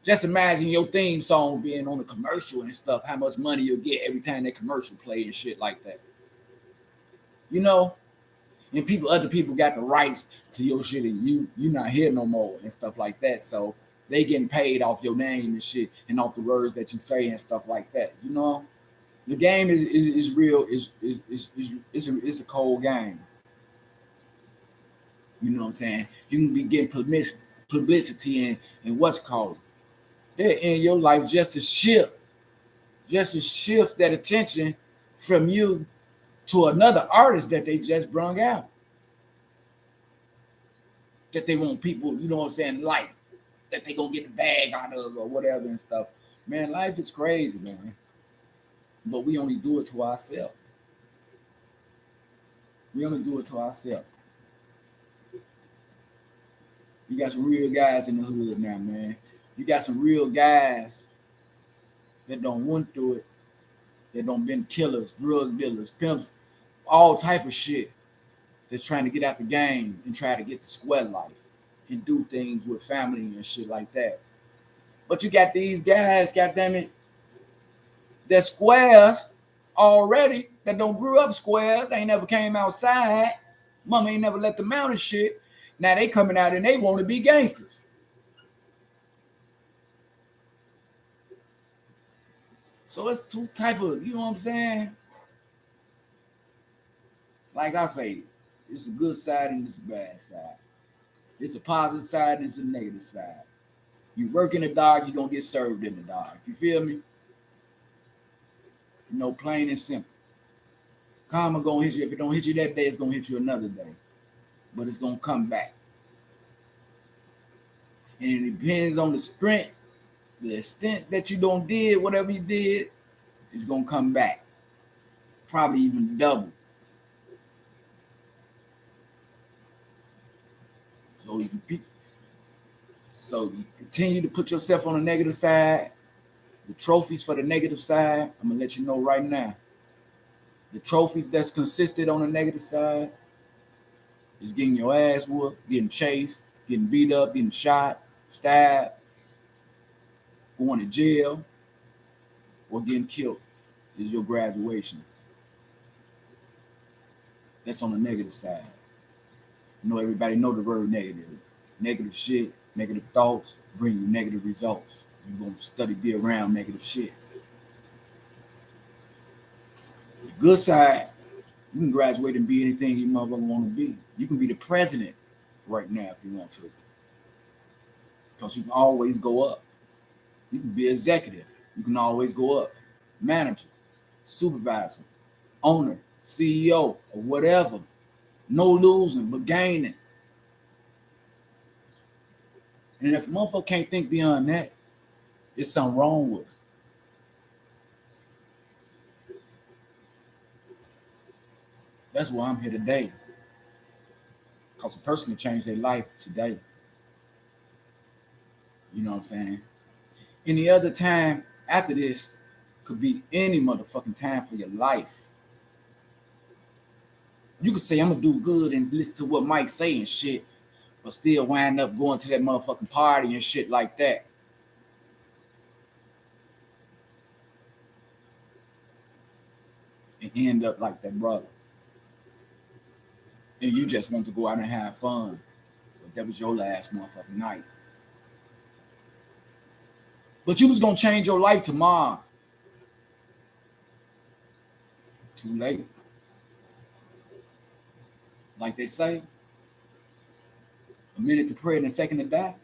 Just imagine your theme song being on a commercial and stuff, how much money you'll get every time that commercial play and shit like that. You know? And other people got the rights to your shit and you not here no more and stuff like that. So they getting paid off your name and shit and off the words that you say and stuff like that. You know? The game is real, it's a cold game. You know what I'm saying? You can be getting publicity and what's called. They're in your life just to shift that attention from you to another artist that they just brung out. That they want people, you know what I'm saying, like, that they gonna get the bag out of or whatever and stuff. Man, life is crazy, man. But we only do it to ourselves. We only do it to ourselves. You got some real guys in the hood now, man. You got some real guys that don't went through it, that don't been killers, drug dealers, pimps, all type of shit. That's trying to get out the game and try to get the square life and do things with family and shit like that. But you got these guys, goddammit, that squares already, that don't grew up squares, ain't never came outside. Mama ain't never let them out and shit. Now they coming out and they want to be gangsters. So it's two type of, you know what I'm saying? Like I say, it's a good side and it's a bad side. It's a positive side and it's a negative side. You work in the dark, you're gonna get served in the dark. You feel me? You know, plain and simple. Karma gonna hit you. If it don't hit you that day, it's gonna hit you another day. But it's gonna come back. And it depends on the strength, the extent that you don't did, whatever you did, it's gonna come back. Probably even double. So you continue to put yourself on the negative side. The trophies for the negative side, I'm gonna let you know right now. The trophies that's consistent on the negative side is getting your ass whooped, getting chased, getting beat up, getting shot, stabbed, going to jail, or getting killed. Is your graduation. That's on the negative side. You know, everybody know the word negative. Negative shit, negative thoughts bring you negative results. You're gonna study, be around negative shit. The good side, you can graduate and be anything you motherfucker want to be. You can be the president right now if you want to. Because you can always go up. You can be executive. You can always go up. Manager, supervisor, owner, CEO, or whatever. No losing, but gaining. And if a motherfucker can't think beyond that, there's something wrong with it. That's why I'm here today. Because a person can change their life today. You know what I'm saying? Any other time after this could be any motherfucking time for your life. You could say, I'm going to do good and listen to what Mike say and shit, but still wind up going to that motherfucking party and shit like that. And end up like that brother. And you just want to go out and have fun. But that was your last motherfucking night. But you was going to change your life tomorrow. Too late. Like they say, a minute to pray and a second to die.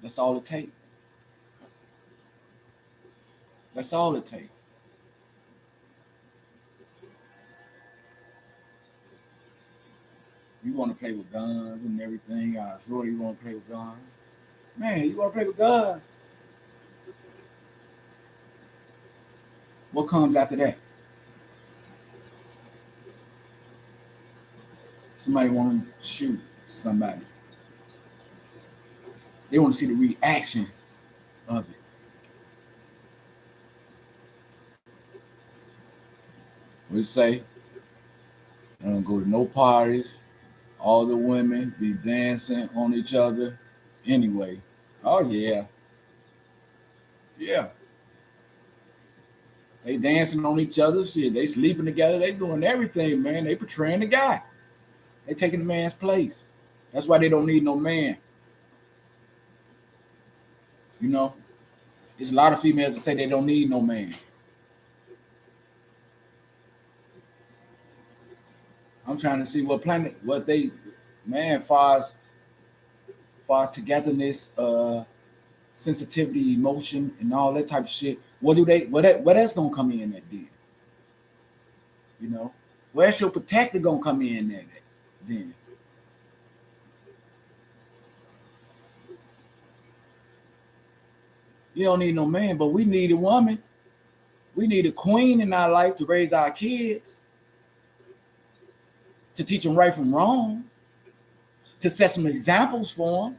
That's all it takes. That's all it takes. You want to play with guns and everything. Sure, you want to play with guns. Man, you want to play with guns. What comes after that? Somebody want to shoot somebody. They want to see the reaction of it. What you say? I don't go to no parties. All the women be dancing on each other anyway. Oh yeah. Yeah. They dancing on each other. Shit. They sleeping together. They doing everything, man. They portraying the guy. They taking the man's place. That's why they don't need no man. You know? There's a lot of females that say they don't need no man. I'm trying to see what they, man, far as togetherness, sensitivity, emotion, and all that type of shit. What that's gonna come in at then? You know, where's your protector gonna come in at then? You don't need no man, but we need a woman. We need a queen in our life to raise our kids, to teach them right from wrong, to set some examples for them.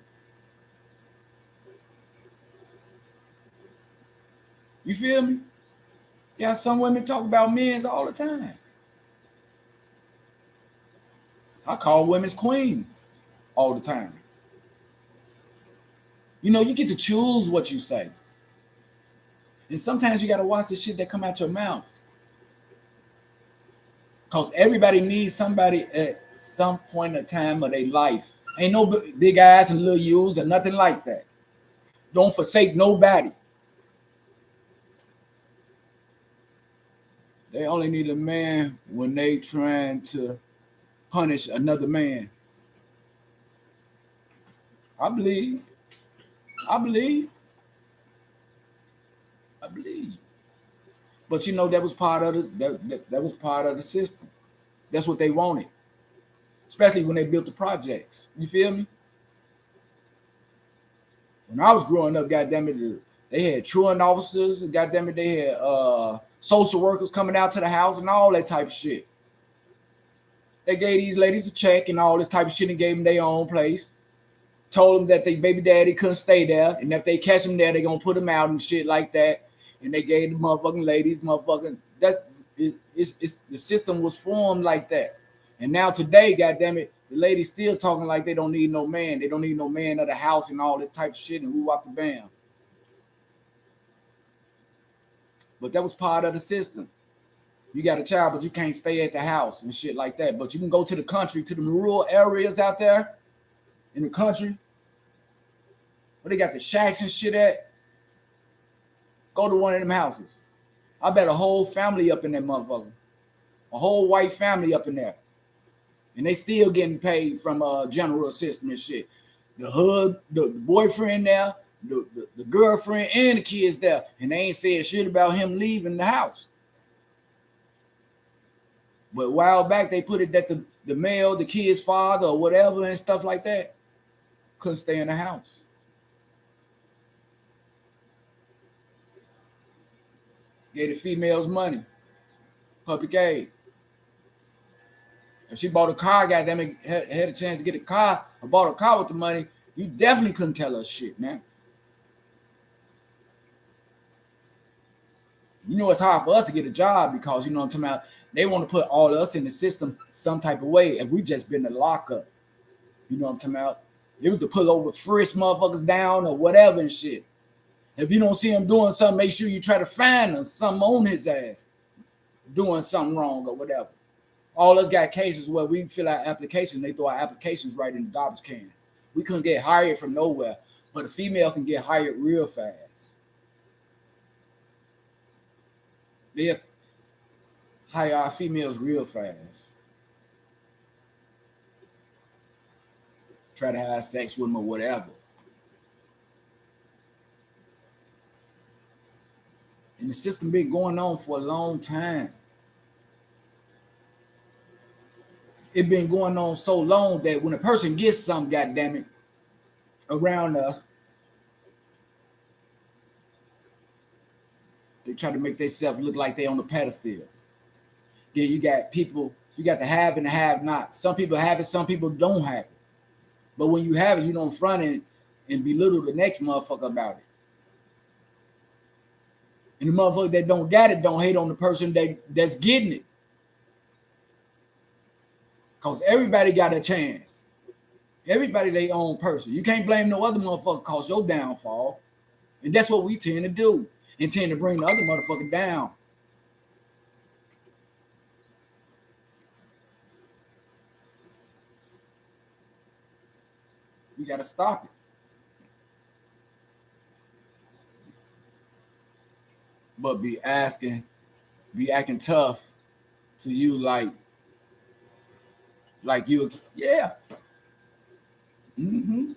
You feel me? Yeah, some women talk about men's all the time. I call women's queen all the time. You know, you get to choose what you say. And sometimes you got to watch the shit that come out your mouth. Because everybody needs somebody at some point in time of their life. Ain't no big eyes and little U's or nothing like that. Don't forsake nobody. They only need a man when they trying to punish another man. I believe. I believe. I believe. But you know that was part of that was part of the system. That's what they wanted, especially when they built the projects. You feel me? When I was growing up, goddamn it, they had truant officers. Goddamn it, they had social workers coming out to the house and all that type of shit. They gave these ladies a check and all this type of shit and gave them their own place. Told them that their baby daddy couldn't stay there, and if they catch them there, they gonna put them out and shit like that. And they gave the motherfucking ladies, it's the system was formed like that. And now today, goddamn it, the ladies still talking like they don't need no man. They don't need no man of the house and all this type of shit and who up the bam. But that was part of the system. You got a child, but you can't stay at the house and shit like that. But you can go to the country, to the rural areas out there in the country, where they got the shacks and shit at. Go to one of them houses. I bet a whole family up in that motherfucker. A whole white family up in there. And they still getting paid from general assistance and shit. The boyfriend there, the girlfriend, and the kids there. And they ain't said shit about him leaving the house. But a while back, they put it that the male, the kid's father or whatever and stuff like that, couldn't stay in the house. Gave the females money. Public aid. If she bought a car, goddamn it, had a chance to get a car, or bought a car with the money, you definitely couldn't tell her shit, man. You know it's hard for us to get a job because, you know what I'm talking about, they want to put all of us in the system some type of way, and we just been the lockup. You know what I'm talking about? It was to pull over frisk motherfuckers down or whatever and shit. If you don't see him doing something, make sure you try to find him, something on his ass, doing something wrong or whatever. All us got cases where we fill out applications, they throw our applications right in the garbage can. We couldn't get hired from nowhere, but a female can get hired real fast. They hire our females real fast. Try to have sex with them or whatever. And the system been going on for a long time. It been going on so long that when a person gets something, goddamn it, around us, they try to make themselves look like they on the pedestal. Then you got people, you got the have and the have not. Some people have it, some people don't have it. But when you have it, you don't front it and belittle the next motherfucker about it. And the motherfucker that don't got it don't hate on the person that's getting it. Because everybody got a chance. Everybody their own person. You can't blame no other motherfucker cause your downfall. And that's what we tend to do. And tend to bring the other motherfucker down. We gotta stop it. But be acting tough to you like you, yeah. Mm-hmm.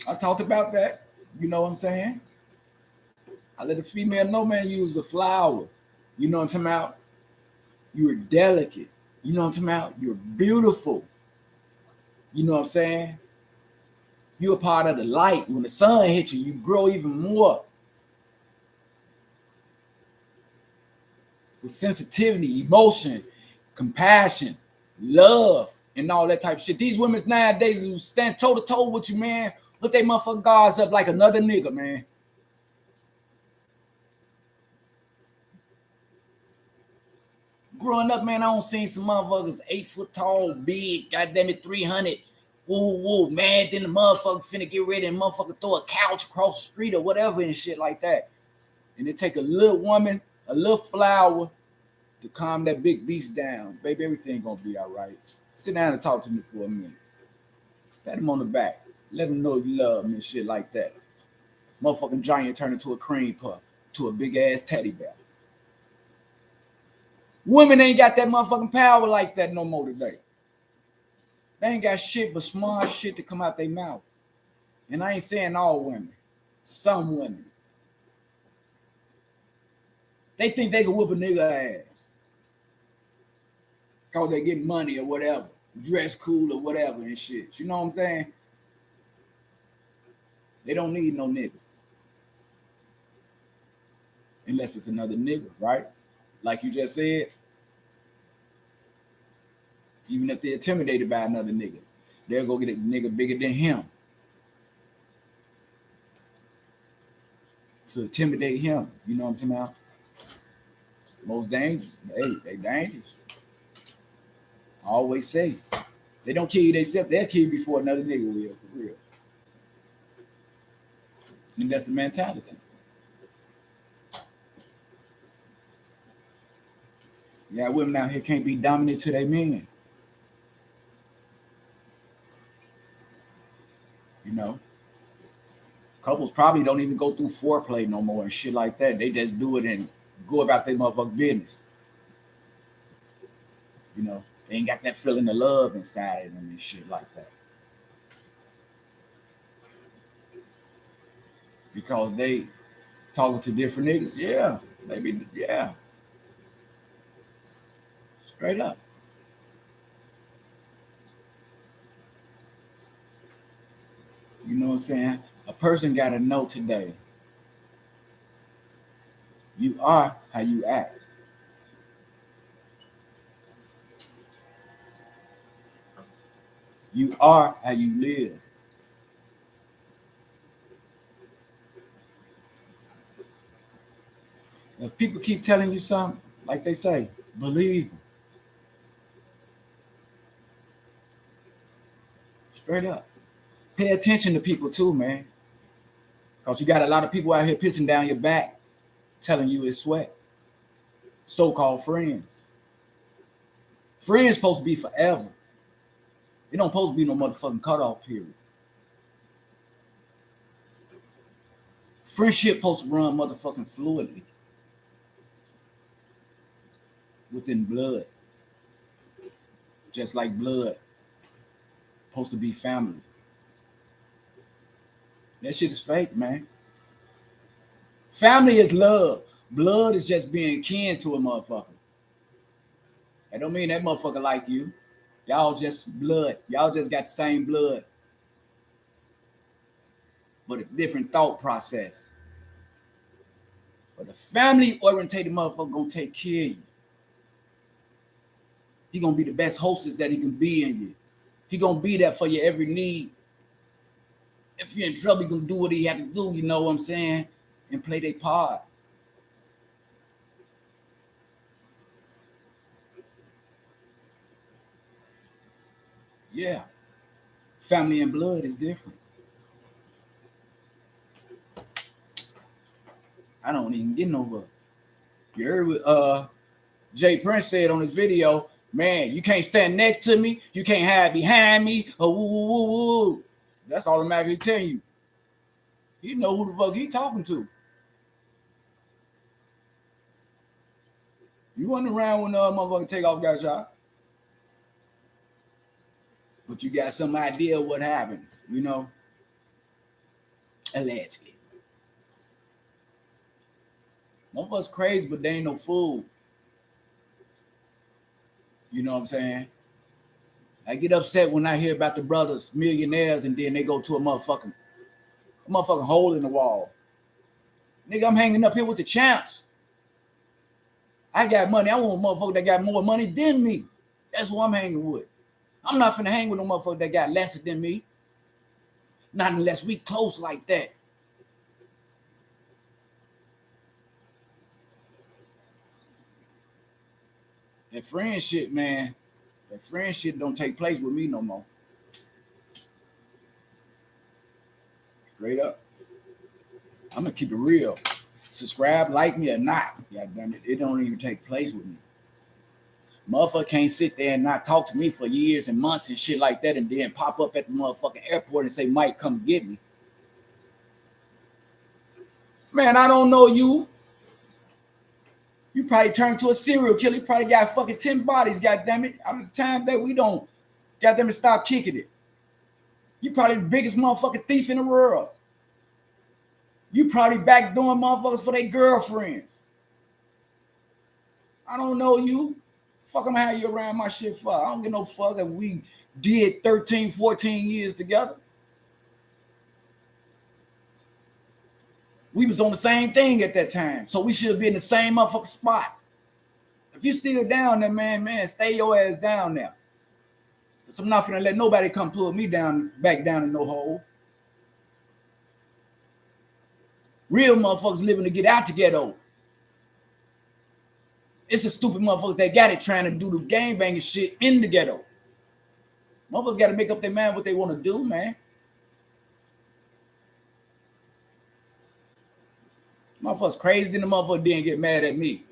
I talked about that. You know what I'm saying? I let a female know, man, you was a flower. You know what I'm talking about? You're delicate. You know what I'm talking about? You're beautiful. You know what I'm saying? You're a part of the light. When the sun hits you, you grow even more. With sensitivity, emotion, compassion, love, and all that type of shit. These women nowadays who stand toe to toe with you, man, put their motherfucking guards up like another nigga, man. Growing up, man, I don't seen some motherfuckers 8 foot tall, big, goddamn it, 300. Woo, woo, man. Then the motherfucker finna get ready and motherfucker throw a couch across the street or whatever and shit like that. And it take a little woman, a little flower to calm that big beast down. Baby, everything gonna be all right. Sit down and talk to me for a minute. Pat him on the back. Let him know you love him and shit like that. Motherfucking giant turn into a cream puff, to a big ass teddy bear. Women ain't got that motherfucking power like that no more today. They ain't got shit but smart shit to come out their mouth. And I ain't saying all women. Some women. They think they can whoop a nigga ass. Cause they get money or whatever. Dress cool or whatever and shit. You know what I'm saying? They don't need no nigga. Unless it's another nigga, right? Like you just said. Even if they're intimidated by another nigga, they'll go get a nigga bigger than him to intimidate him. You know what I'm saying? Now, most dangerous. They dangerous. I always say, they don't kill you themselves. They'll kill you before another nigga will, for real. And that's the mentality. Yeah, women out here can't be dominant to their men. You know, couples probably don't even go through foreplay no more and shit like that. They just do it and go about their motherfucking business. You know, they ain't got that feeling of love inside of them and shit like that. Because they talking to different niggas. Yeah, maybe, yeah. Straight up. You know what I'm saying? A person got to know today, you are how you act. You are how you live. If people keep telling you something, like they say, believe them. Straight up. Pay attention to people too, man. Because you got a lot of people out here pissing down your back, telling you it's sweat. So-called friends. Friends supposed to be forever. It don't supposed to be no motherfucking cutoff period. Friendship supposed to run motherfucking fluidly. Within blood. Just like blood. Supposed to be family. That shit is fake, man. Family is love. Blood is just being kin to a motherfucker. That don't mean that motherfucker like you. Y'all just blood. Y'all just got the same blood, but a different thought process. But a family-oriented motherfucker gonna take care of you. He gonna be the best hostess that he can be in you. He gonna be there for your every need. If you're in trouble, he gonna do what he had to do, you know what I'm saying? And play their part. Yeah. Family and blood is different. I don't even get no love. You heard what Jay Prince said on his video, man, you can't stand next to me, you can't hide behind me, woo woo woo woo. That's automatically telling you. You know who the fuck he talking to. You wasn't around when motherfucker take off got shot. But you got some idea what happened, you know? Allegedly. Motherfuckers crazy, but they ain't no fool. You know what I'm saying? I get upset when I hear about the brothers, millionaires, and then they go to a motherfucking hole in the wall. Nigga, I'm hanging up here with the champs. I got money. I want a motherfucker that got more money than me. That's who I'm hanging with. I'm not finna hang with no motherfucker that got lesser than me. Not unless we close like that. That friendship, man. That friendship don't take place with me no more. Straight up. I'm gonna keep it real. Subscribe, like me or not. God damn it. It don't even take place with me. Motherfucker can't sit there and not talk to me for years and months and shit like that and then pop up at the motherfucking airport and say, Mike, come get me. Man, I don't know you. You probably turned to a serial killer. You probably got fucking 10 bodies, goddammit. Out of the time that we don't, goddammit, stop kicking it. You probably the biggest motherfucking thief in the world. You probably backdooring motherfuckers for their girlfriends. I don't know you. Fuck, I'm gonna have you around my shit for. I don't give no fuck if we did 13, 14 years together. We was on the same thing at that time. So we should be in the same motherfucking spot. If you still down there, man, stay your ass down there. Because I'm not finna let nobody come pull me down, back down in no hole. Real motherfuckers living to get out the ghetto. It's the stupid motherfuckers that got it trying to do the gang banging shit in the ghetto. Motherfuckers got to make up their mind what they want to do, man. Motherfuckers crazy, then the motherfucker didn't get mad at me.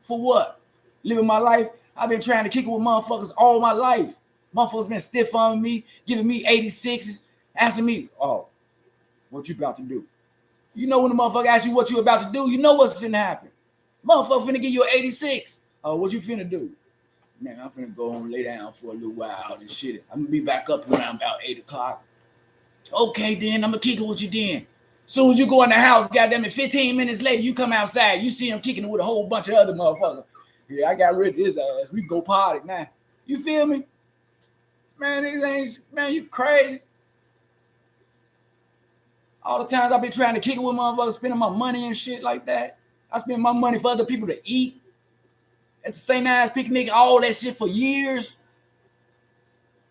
For what? Living my life. I've been trying to kick it with motherfuckers all my life. Motherfuckers been stiff on me, giving me 86s, asking me, oh, what you about to do? You know when the motherfucker asks you what you about to do, you know what's finna happen. Motherfucker finna give you an 86. Oh, what you finna do? Man, I'm finna go and lay down for a little while and shit. I'm gonna be back up around about 8 o'clock. Okay, then I'm gonna kick it with you then. Soon as you go in the house, goddamn it, 15 minutes later, you come outside, you see him kicking it with a whole bunch of other motherfuckers. Yeah, I got rid of his ass. We go party now. You feel me? Man, these ain't, man, you crazy. All the times I've been trying to kick it with motherfuckers, spending my money and shit like that. I spend my money for other people to eat. At the same ass picnic, all that shit for years.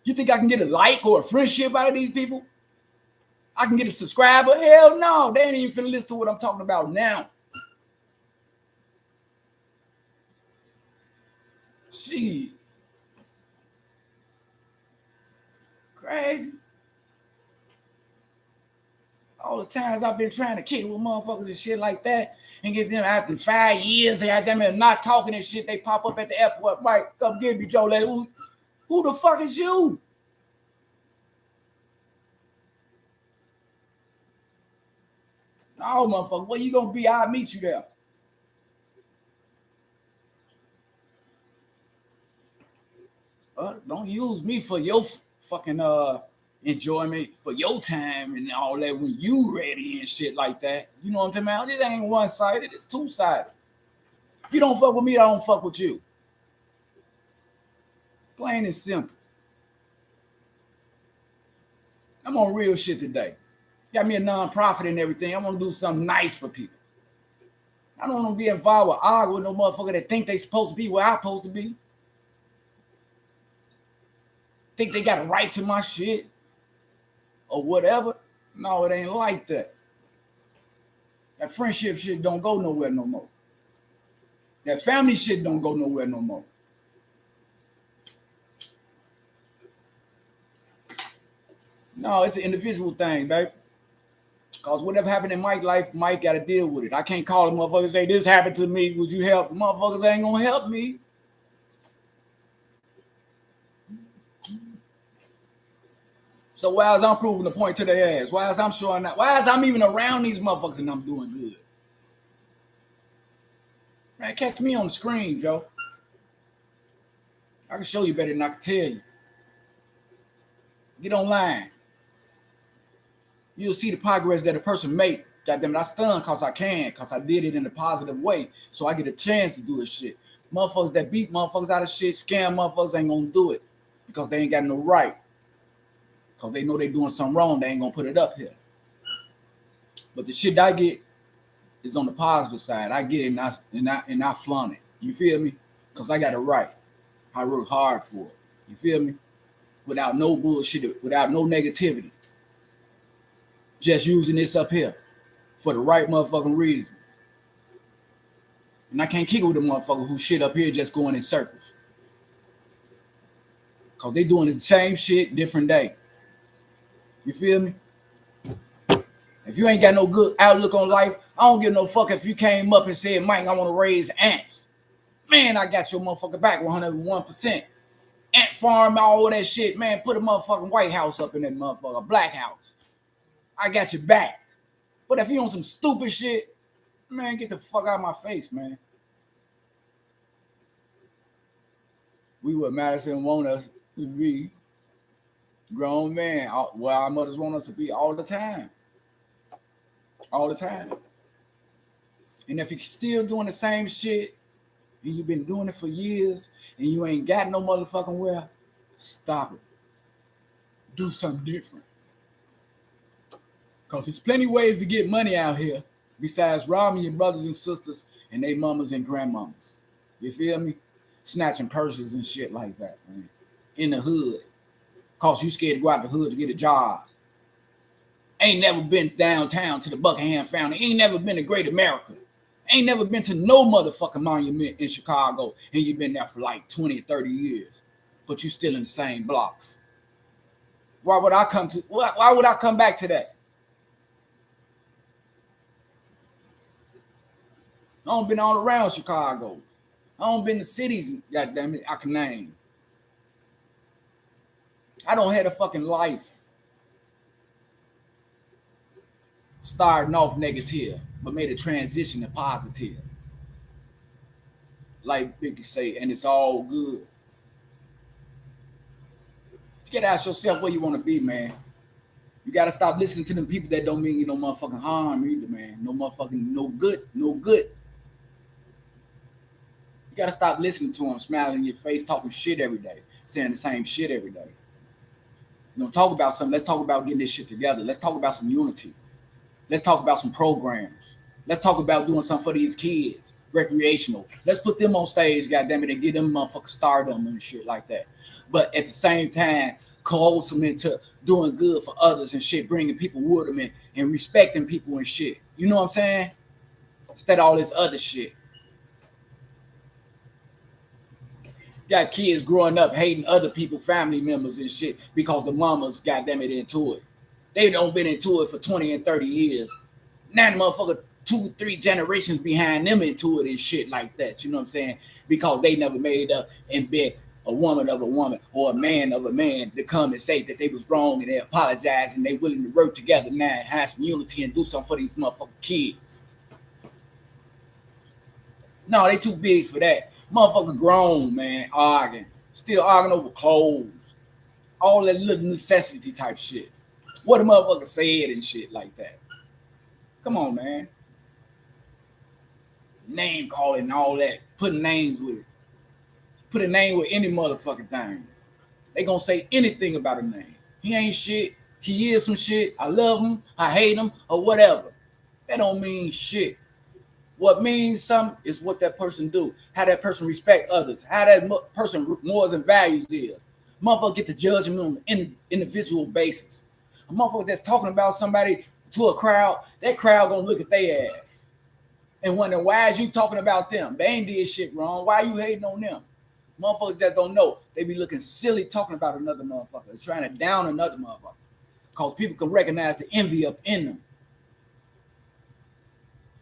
You think I can get a like or a friendship out of these people? I can get a subscriber? Hell no. They ain't even finna listen to what I'm talking about now. Shit. Crazy. All the times I've been trying to kick with motherfuckers and shit like that and get them after 5 years, they had them not talking and shit, they pop up at the airport. Mike, come get me, Joe. Like, who the fuck is you? No, motherfucker, where you gonna be? I'll meet you there. Don't use me for your fucking enjoyment, for your time and all that when you ready and shit like that. You know what I'm talking about? This ain't one-sided, it's two-sided. If you don't fuck with me, I don't fuck with you. Plain and simple. I'm on real shit today. Got me a non-profit and everything. I want to do something nice for people. I don't want to be involved with arguing with no motherfucker that think they supposed to be where I'm supposed to be. Think they got a right to my shit or whatever. No, it ain't like that. That friendship shit don't go nowhere no more. That family shit don't go nowhere no more. No, it's an individual thing, baby. Because whatever happened in Mike's life, Mike got to deal with it. I can't call a motherfucker and say, this happened to me, would you help? Motherfuckers ain't going to help me. So why is I'm proving the point to their ass? Why is I'm showing that? Why is I'm even around these motherfuckers and I'm doing good? Man, catch me on the screen, Joe. I can show you better than I can tell you. Get online. You'll see the progress that a person make. Goddamn it, I stun because I can, because I did it in a positive way. So I get a chance to do this shit. Motherfuckers that beat motherfuckers out of shit, scam motherfuckers ain't gonna do it. Because they ain't got no right. Because they know they doing something wrong, they ain't gonna put it up here. But the shit I get is on the positive side. I get it and I flaunt it. You feel me? Because I got it right. I work hard for it. You feel me? Without no bullshit, without no negativity. Just using this up here for the right motherfucking reasons. And I can't kick it with a motherfucker who shit up here just going in circles. Because they doing the same shit, different day. You feel me? If you ain't got no good outlook on life, I don't give no fuck if you came up and said, Mike, I want to raise ants. Man, I got your motherfucker back 101%. Ant farm, all that shit. Man, put a motherfucking White House up in that motherfucker, Black House. I got your back. But if you on some stupid shit, man, get the fuck out of my face, man. We what Madison want us to be. Grown man. Well, our mothers want us to be all the time. All the time. And if you're still doing the same shit, and you've been doing it for years, and you ain't got no motherfucking well, stop it. Do something different. Because there's plenty ways to get money out here besides robbing your brothers and sisters and they mamas and grandmamas. You feel me? Snatching purses and shit like that, man. In the hood. Because you scared to go out the hood to get a job. Ain't never been downtown to the Buckingham Fountain. Ain't never been to Great America. Ain't never been to no motherfucking monument in Chicago. And you've been there for like 20, 30 years. But you still in the same blocks. Why would I come back to that? I don't been all around Chicago. I don't been to cities, goddamn it, I can name. I don't have a fucking life. Starting off negative, but made a transition to positive. Like Biggie say, and it's all good. You gotta ask yourself where you want to be, man. You gotta stop listening to them people that don't mean you no motherfucking harm either, man. No motherfucking no good. You gotta stop listening to them, smiling in your face, talking shit every day, saying the same shit every day. You know, talk about something. Let's talk about getting this shit together. Let's talk about some unity. Let's talk about some programs. Let's talk about doing something for these kids, recreational. Let's put them on stage, goddamn it, and get them motherfucking stardom and shit like that. But at the same time, coerce them into doing good for others and shit, bringing people with them and respecting people and shit. You know what I'm saying? Instead of all this other shit. Got kids growing up hating other people, family members and shit because the mamas, goddamn it, into it. They don't been into it for 20 and 30 years. Now the motherfucker 2-3 generations behind them into it and shit like that. You know what I'm saying? Because they never made up and been a woman of a woman or a man of a man to come and say that they was wrong and they apologize and they willing to work together now and have some unity and do something for these motherfucking kids. No, they too big for that. Motherfucker grown, man, arguing. Still arguing over clothes. All that little necessity type shit. What the motherfucker said and shit like that. Come on, man. Name calling and all that. Putting names with it. Put a name with any motherfucking thing. They gonna say anything about a name. He ain't shit. He is some shit. I love him. I hate him, or whatever. That don't mean shit. What means something is what that person do, how that person respect others, how that person morals and values is. Motherfucker get to judge him on an individual basis. A motherfucker that's talking about somebody to a crowd, that crowd gonna look at their ass and wonder, why is you talking about them? They ain't did shit wrong. Why are you hating on them? Motherfuckers just don't know. They be looking silly talking about another motherfucker, trying to down another motherfucker. Because people can recognize the envy up in them.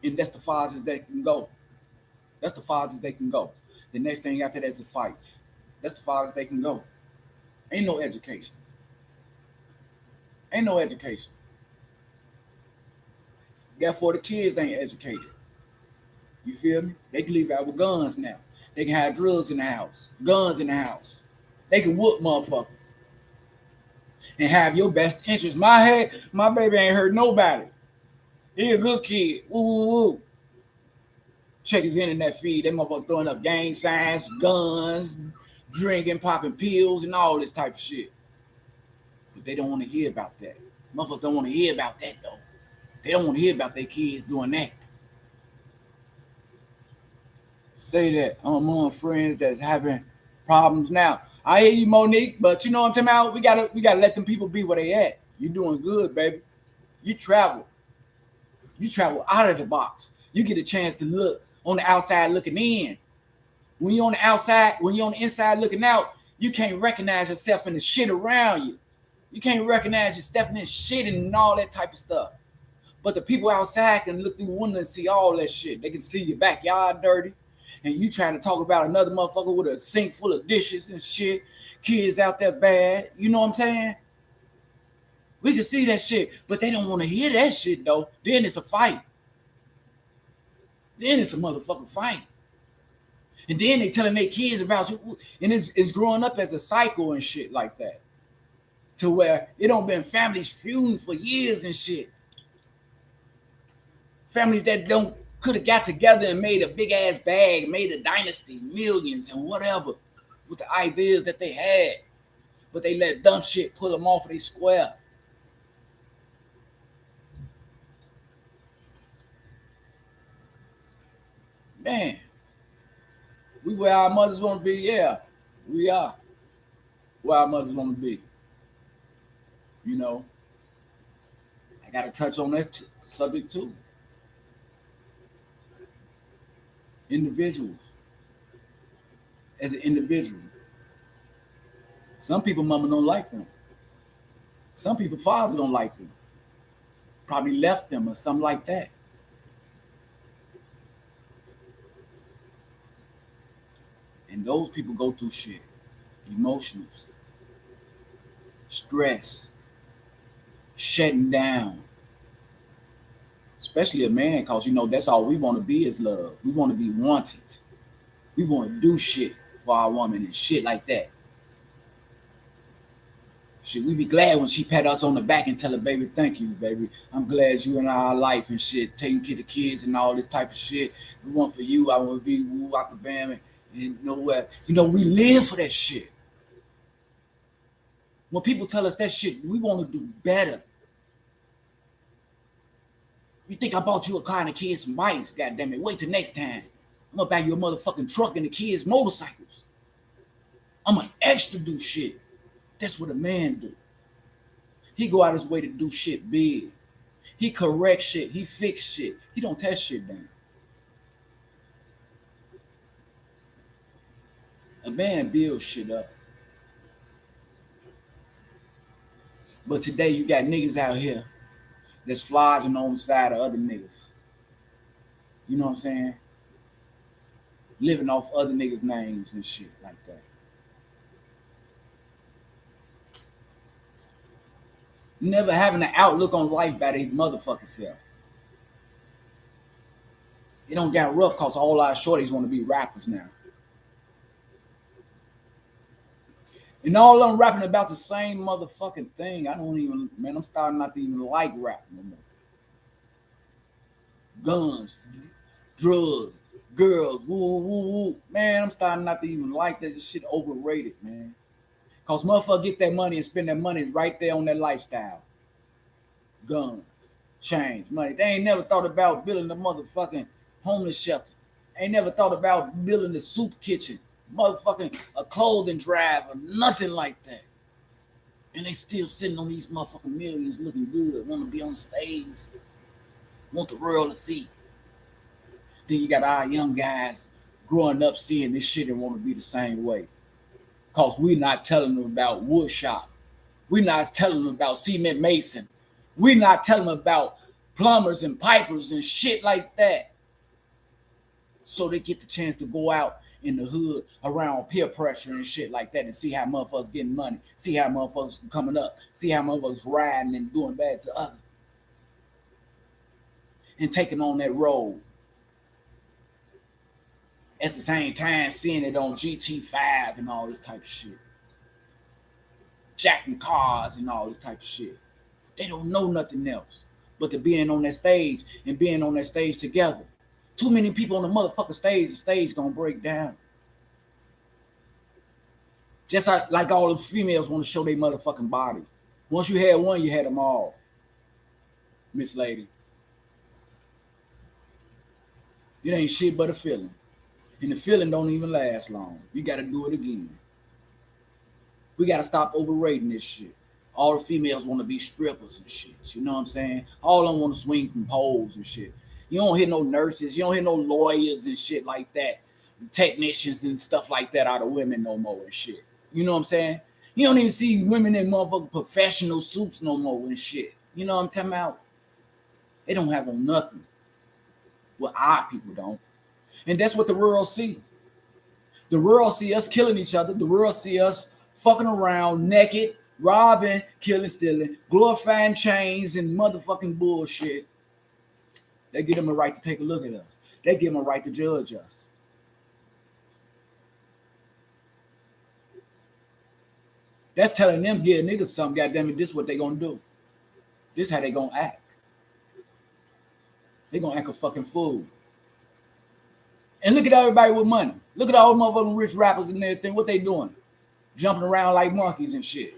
And that's the farthest they can go. That's the farthest they can go. The next thing after that's a fight. That's the farthest they can go. Ain't no education. Ain't no education. Therefore, the kids ain't educated. You feel me? They can leave out with guns now. They can have drugs in the house, guns in the house. They can whoop motherfuckers and have your best interest. My baby ain't hurt nobody. He a good kid. Woo, woo, woo. Check his internet feed. That motherfucker throwing up gang signs, guns, drinking, popping pills, and all this type of shit. But they don't want to hear about that. Motherfuckers don't want to hear about that, though. They don't want to hear about their kids doing that. Say that among friends that's having problems now. I hear you, Monique, but you know what I'm talking about? We gotta let them people be where they at. You doing good, baby. You travel. You travel out of the box. You get a chance to look on the outside looking in. When you're on the outside, when you're on the inside looking out, you can't recognize yourself in the shit around you. You can't recognize you stepping in shit and all that type of stuff. But the people outside can look through the window and see all that shit. They can see your backyard dirty. And you trying to talk about another motherfucker with a sink full of dishes and shit. Kids out there bad. You know what I'm saying? We can see that shit. But they don't want to hear that shit, though. Then it's a fight. Then it's a motherfucking fight. And then they telling their kids about you. And it's growing up as a cycle and shit like that. To where it don't been families feuding for years and shit. Families that could have got together and made a big ass bag, made a dynasty, millions and whatever, with the ideas that they had. But they let dumb shit pull them off of their square. Man, we where our mothers want to be. Yeah, we are where our mothers want to be. You know, I got to touch on that subject too. Individuals, as an individual, some people mama don't like them. Some people father don't like them. Probably left them or something like that. And those people go through shit. Emotions, stress, shutting down. Especially a man, because you know that's all we want to be is love. We want to be wanted. We want to do shit for our woman and shit like that. Should we be glad when she pat us on the back and tell her, baby, thank you, baby. I'm glad you in our life and shit, taking care of the kids and all this type of shit. We want for you, I want to be woo out the bam and you know what? You know, we live for that shit. When people tell us that shit, we want to do better. You think I bought you a car and the kids some bikes, goddammit. Wait till next time. I'm gonna buy you a motherfucking truck and the kids motorcycles. I'm an extra do shit. That's what a man do. He go out his way to do shit big. He correct shit. He fix shit. He don't tear shit down. A man builds shit up. But today you got niggas out here that's flogging on the side of other niggas. You know what I'm saying? Living off other niggas' names and shit like that. Never having an outlook on life by their motherfucking self. It don't get rough because all our shorties want to be rappers now. And all of them rapping about the same motherfucking thing. I'm starting not to even like rap no more. Guns, drugs, girls, woo, woo, woo. Man, I'm starting not to even like that. This shit overrated, man. Cause motherfucker get that money and spend that money right there on that lifestyle. Guns, chains, money. They ain't never thought about building the motherfucking homeless shelter. Ain't never thought about building the soup kitchen, motherfucking a clothing drive or nothing like that. And they still sitting on these motherfucking millions looking good, want to be on stage, want the world to see. Then you got our young guys growing up seeing this shit and want to be the same way. Cause we're not telling them about wood shop. We're not telling them about cement mason. We're not telling them about plumbers and pipers and shit like that. So they get the chance to go out in the hood around peer pressure and shit like that and see how motherfuckers getting money, see how motherfuckers coming up, see how motherfuckers riding and doing bad to others. And taking on that role. At the same time, seeing it on GT5 and all this type of shit. Jacking cars and all this type of shit. They don't know nothing else but to being on that stage and being on that stage together. Too many people on the motherfucking stage, the stage gonna break down. Just like all the females want to show their motherfucking body. Once you had one, you had them all. Miss Lady. It ain't shit but a feeling. And the feeling don't even last long. You gotta do it again. We gotta stop overrating this shit. All the females want to be strippers and shit. You know what I'm saying? All of them want to swing from poles and shit. You don't hear no nurses. You don't hear no lawyers and shit like that. Technicians and stuff like that out of women no more and shit. You know what I'm saying? You don't even see women in motherfucking professional suits no more and shit. You know what I'm talking about? They don't have on nothing. Well, our people don't. And that's what the world see. The world see us killing each other. The world see us fucking around naked, robbing, killing, stealing, glorifying chains and motherfucking bullshit. They give them a right to take a look at us. They give them a right to judge us. That's telling them, give niggas something, goddamn it, this is what they gonna do. This is how they gonna act. They gonna act a fucking fool. And look at everybody with money. Look at all motherfucking rich rappers and everything. What they doing? Jumping around like monkeys and shit.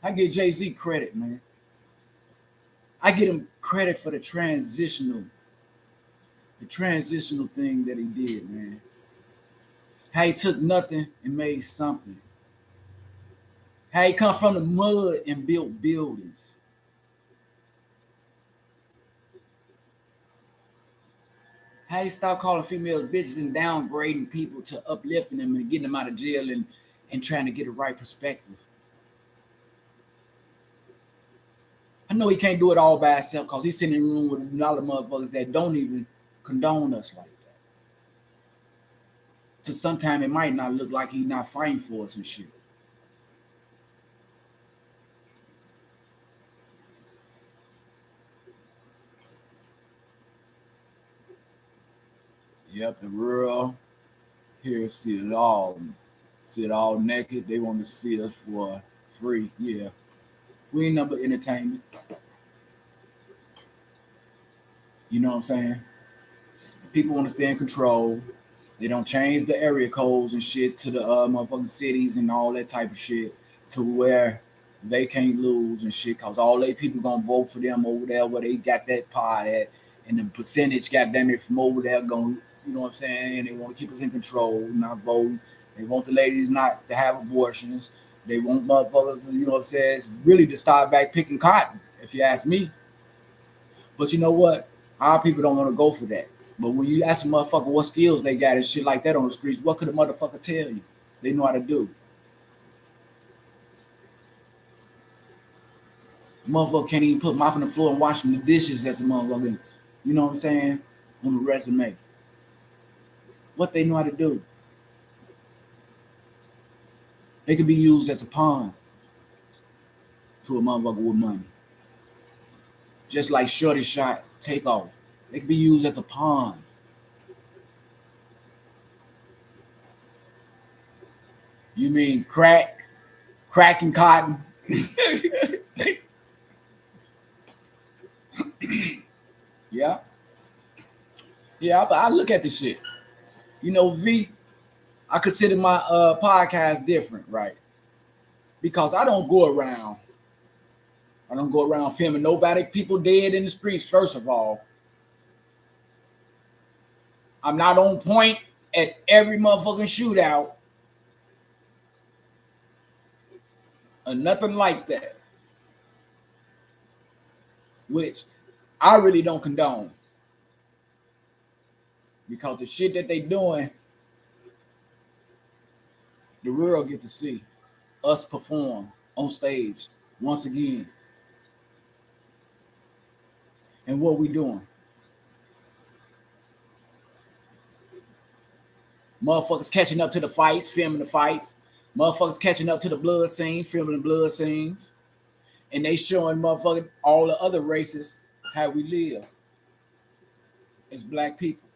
I give Jay-Z credit, man. I give him credit for the transitional thing that he did, man. How he took nothing and made something. How he come from the mud and built buildings. How he stopped calling females bitches and downgrading people to uplifting them and getting them out of jail and trying to get a right perspective. I know he can't do it all by himself because he's sitting in a room with a lot of motherfuckers that don't even condone us like that. So sometimes it might not look like he's not fighting for us and shit. Yep, the world here see it all. See it all naked. They want to see us for free. Yeah. We ain't number entertainment. You know what I'm saying? People want to stay in control. They don't change the area codes and shit to the motherfucking cities and all that type of shit to where they can't lose and shit because all they people gonna vote for them over there where they got that part at and the percentage, goddamn it, from over there going, you know what I'm saying? And they want to keep us in control, not voting. They want the ladies not to have abortions. They want motherfuckers, you know what I'm saying, really to start back picking cotton, if you ask me. But you know what? Our people don't want to go for that. But when you ask a motherfucker what skills they got and shit like that on the streets, what could a motherfucker tell you? They know how to do. A motherfucker can't even put mopping the floor and washing the dishes as a motherfucker, you know what I'm saying, on the resume. What they know how to do. They could be used as a pawn to a motherfucker with money. Just like Shorty Shot, Takeoff. They could be used as a pawn. You mean crack and cotton? Yeah. Yeah, I look at this shit. You know, V, I consider my podcast different, right? Because I don't go around filming nobody, people dead in the streets, first of all. I'm not on point at every motherfucking shootout or nothing like that, which I really don't condone because the shit that they doing, the world get to see us perform on stage once again. And what we doing? Motherfuckers catching up to the fights, filming the fights. Motherfuckers catching up to the blood scene, filming the blood scenes. And they showing motherfucking all the other races how we live as black people.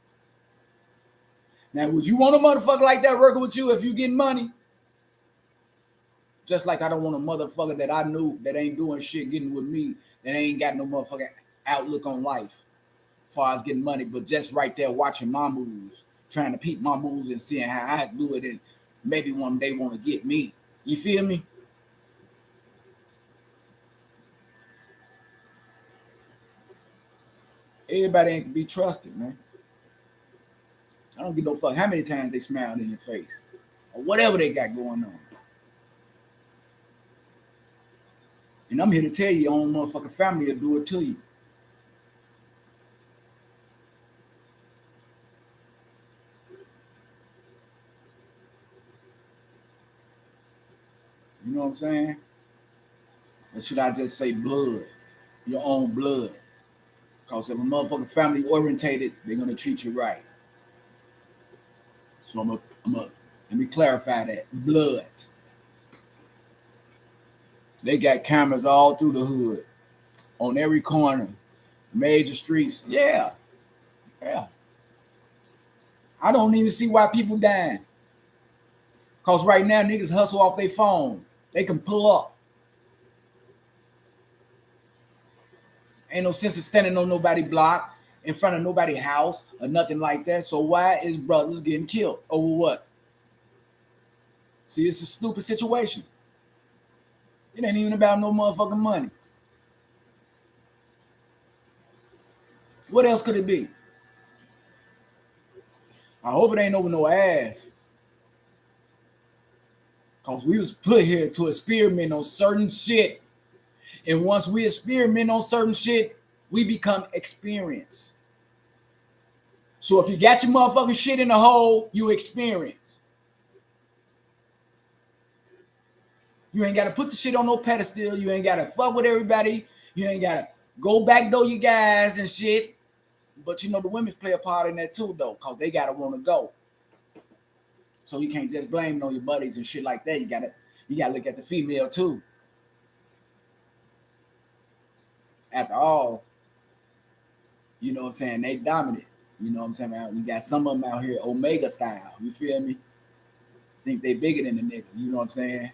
Now, would you want a motherfucker like that working with you if you getting money? Just like I don't want a motherfucker that I knew that ain't doing shit getting with me, that ain't got no motherfucking outlook on life as far as getting money, but just right there watching my moves, trying to peep my moves and seeing how I do it, and maybe one day want to get me. You feel me? Everybody ain't to be trusted, man. I don't give no fuck how many times they smiled in your face or whatever they got going on. And I'm here to tell you, your own motherfucking family will do it to you. You know what I'm saying? Or should I just say blood? Your own blood. Because if a motherfucking family orientated, they're gonna treat you right. So let me clarify that. Blood. They got cameras all through the hood, on every corner, major streets. Yeah, yeah. I don't even see why people dying. Cause right now niggas hustle off their phone. They can pull up. Ain't no sense of standing on nobody block, in front of nobody house, or nothing like that. So why is brothers getting killed? Over what? See, it's a stupid situation. It ain't even about no motherfucking money. What else could it be? I hope it ain't over no ass. Cause we was put here to experiment on certain shit. And once we experiment on certain shit, we become experienced. So if you got your motherfucking shit in the hole, you experience. You ain't gotta put the shit on no pedestal. You ain't gotta fuck with everybody. You ain't gotta go backdoor you guys and shit. But you know the women's play a part in that too, though, cause they gotta want to go. So you can't just blame it on your buddies and shit like that. You gotta look at the female too. After all, you know what I'm saying? They dominant. You know what I'm saying? We got some of them out here Omega style. You feel me? Think they bigger than the nigga. You know what I'm saying?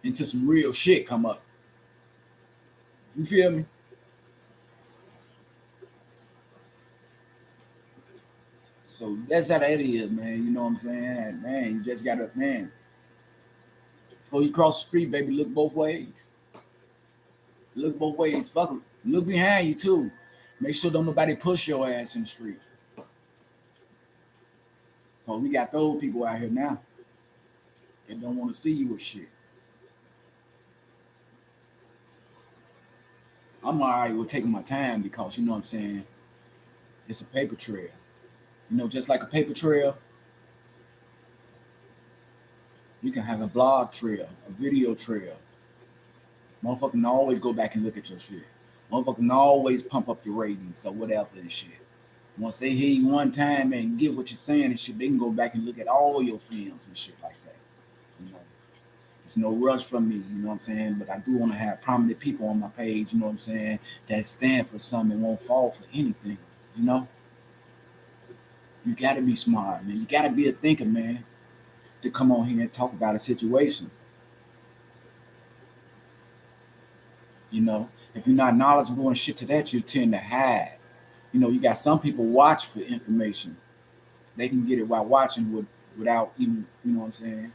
Until some real shit come up. You feel me? So that's how that is, man. You know what I'm saying? Man, you just gotta, man. Before you cross the street, baby, look both ways. Look both ways. Fuck 'em. Look behind you too. Make sure don't nobody push your ass in the street. Cause we got those people out here now that don't want to see you with shit. I'm alright with taking my time because you know what I'm saying. It's a paper trail. You know, just like a paper trail, you can have a blog trail, a video trail. Motherfucker can always go back and look at your shit. Motherfucker can always pump up your ratings or whatever and shit. Once they hear you one time and get what you're saying and shit, they can go back and look at all your films and shit like that. You know, it's no rush from me, you know what I'm saying? But I do want to have prominent people on my page, you know what I'm saying, that stand for something and won't fall for anything, you know? You gotta be smart, man. You gotta be a thinker, man, to come on here and talk about a situation. You know, If you're not knowledgeable and shit to that, you tend to hide. You know, you got some people watch for information. They can get it while watching without even, you know what I'm saying?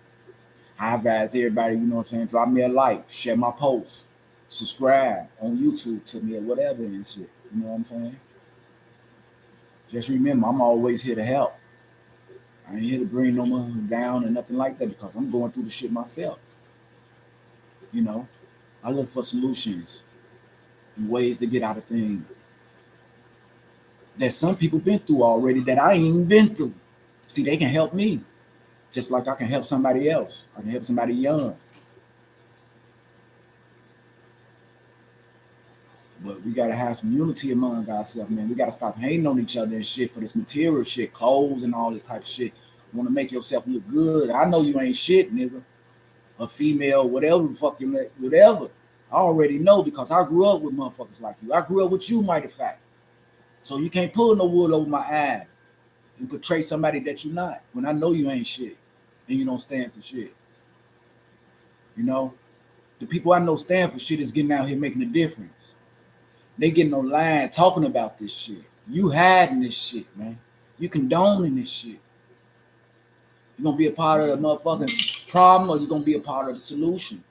I advise everybody, you know what I'm saying, drop me a like, share my posts, subscribe on YouTube to me or whatever and shit. You know what I'm saying? Just remember, I'm always here to help. I ain't here to bring no one down or nothing like that because I'm going through the shit myself. You know, I look for solutions and ways to get out of things that some people been through already that I ain't even been through. See, they can help me just like I can help somebody else. I can help somebody young. But we gotta have some unity among ourselves, man. We gotta stop hating on each other and shit for this material shit, clothes and all this type of shit. Want to make yourself look good. I know you ain't shit, nigga. A female, whatever the fuck you make, whatever. I already know because I grew up with motherfuckers like you. I grew up with you, mighty fact. So you can't pull no wool over my eye and portray somebody that you're not when I know you ain't shit and you don't stand for shit. You know? The people I know stand for shit is getting out here making a difference. They getting online talking about this shit. You hiding this shit, man. You condoning this shit. You gonna be a part of the motherfucking problem or you gonna be a part of the solution.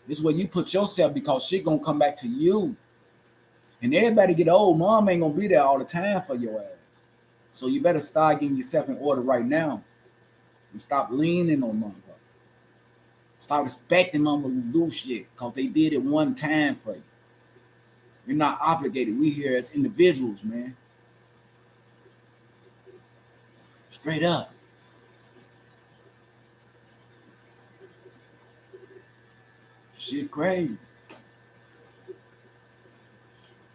This is where you put yourself because shit gonna come back to you. And everybody get old, mom ain't gonna be there all the time for your ass. So you better start getting yourself in order right now and stop leaning on motherfuckers. Stop expecting motherfuckers to do shit because they did it one time for you. You're not obligated. We here as individuals, man. Straight up. Shit crazy.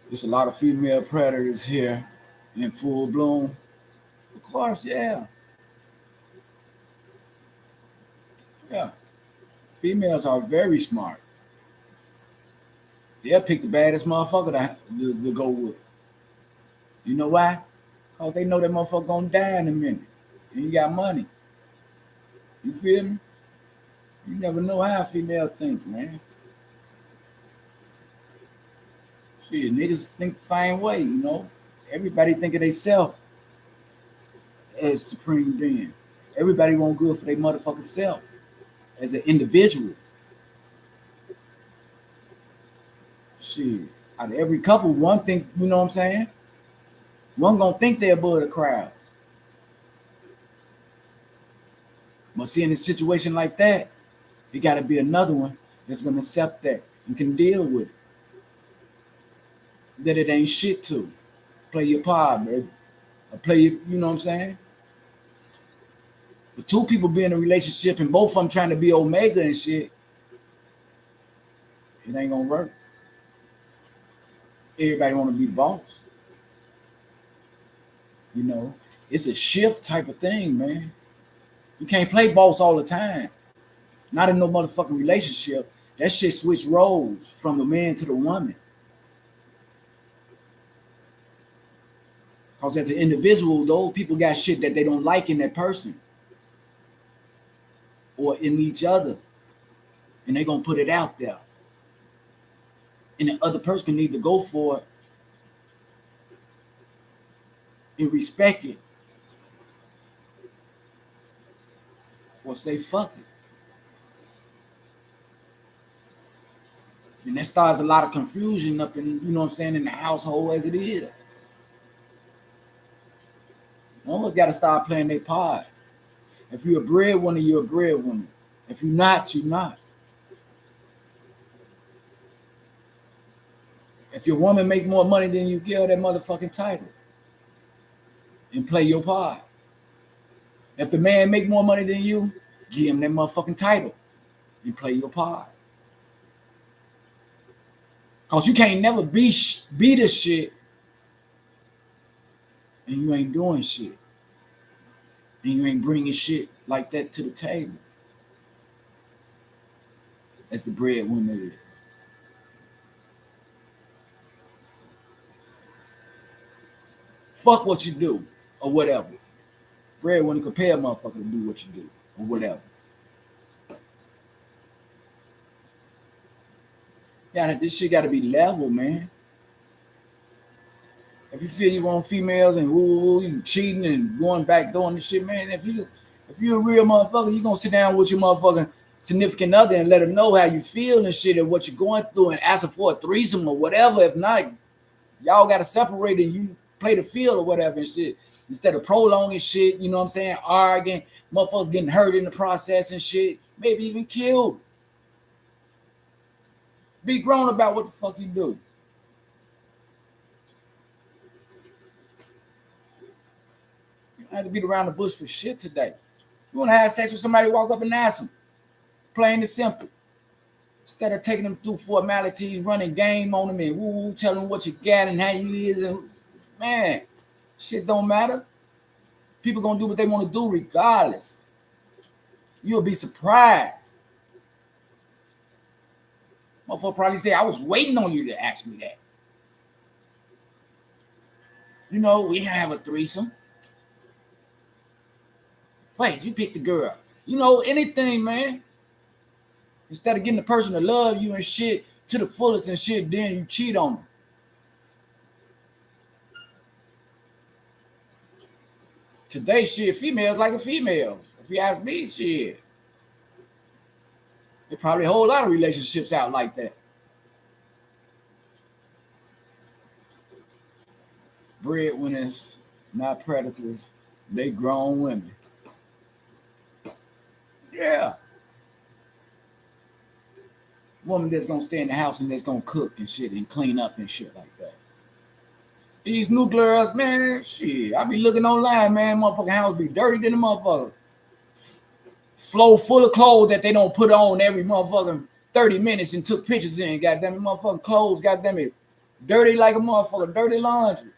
There's a lot of female predators here in full bloom. Of course, yeah. Yeah. Females are very smart. They'll pick the baddest motherfucker to go with. You know why? Because they know that motherfucker gonna die in a minute. And you got money. You feel me? You never know how a female think, man. Shit, niggas think the same way, you know. Everybody think of themselves as supreme being. Everybody want good for their motherfucking self as an individual. Shit. Out of every couple, one think, you know what I'm saying? One gonna think they're above the crowd. But see, in a situation like that, it gotta be another one that's gonna accept that and can deal with it. That it ain't shit to. Play your part, baby. Or play your, you know what I'm saying? But two people be in a relationship and both of them trying to be Omega and shit, it ain't gonna work. Everybody wanna be the boss. You know, it's a shift type of thing, man. You can't play boss all the time. Not in no motherfucking relationship. That shit switch roles from the man to the woman. Because as an individual, those people got shit that they don't like in that person or in each other. And they gonna put it out there. And the other person can either go for it and respect it or say fuck it. And that starts a lot of confusion up in, you know what I'm saying, in the household as it is. One of us gotta start playing their part. If you're a breadwinner, you're a breadwinner. If you're not, you're not. If your woman make more money than you, give her that motherfucking title and play your part. If the man make more money than you, give him that motherfucking title and play your part. Cause you can't never be the shit and you ain't doing shit and you ain't bringing shit like that to the table. As the breadwinner is. Fuck what you do or whatever. Breadwinner can pay a motherfucker to do what you do or whatever. This shit gotta be level, man. If you feel you want females and woo, you cheating and going back doing this shit, man. If you're a real motherfucker, you gonna sit down with your motherfucking significant other and let them know how you feel and shit and what you're going through and ask them for a threesome or whatever. If not, y'all gotta separate and you play the field or whatever and shit. Instead of prolonging shit, you know what I'm saying? Arguing, motherfuckers getting hurt in the process and shit, maybe even killed. Be grown about what the fuck you do. You don't have to beat around the bush for shit today. You want to have sex with somebody, walk up and ask them. Plain and simple. Instead of taking them through formalities, running game on them and woo, telling them what you got and how you is. And man, shit don't matter. People gonna do what they want to do regardless. You'll be surprised. Motherfucker probably say, I was waiting on you to ask me that. You know, we didn't have a threesome. Wait, you picked the girl. You know, anything, man. Instead of getting the person to love you and shit to the fullest and shit, then you cheat on them. Today, shit, females like a female. If you ask me, shit. There's probably a whole lot of relationships out like that. Breadwinners, not predators. They grown women. Yeah. Woman that's gonna stay in the house and that's gonna cook and shit and clean up and shit like that. These new girls, man, shit. I be looking online, man. Motherfucking house be dirty than the motherfucker. Floor full of clothes that they don't put on every motherfucking 30 minutes and took pictures in. Goddamn it, motherfucking clothes, goddamn it. Dirty like a motherfucker, dirty laundry.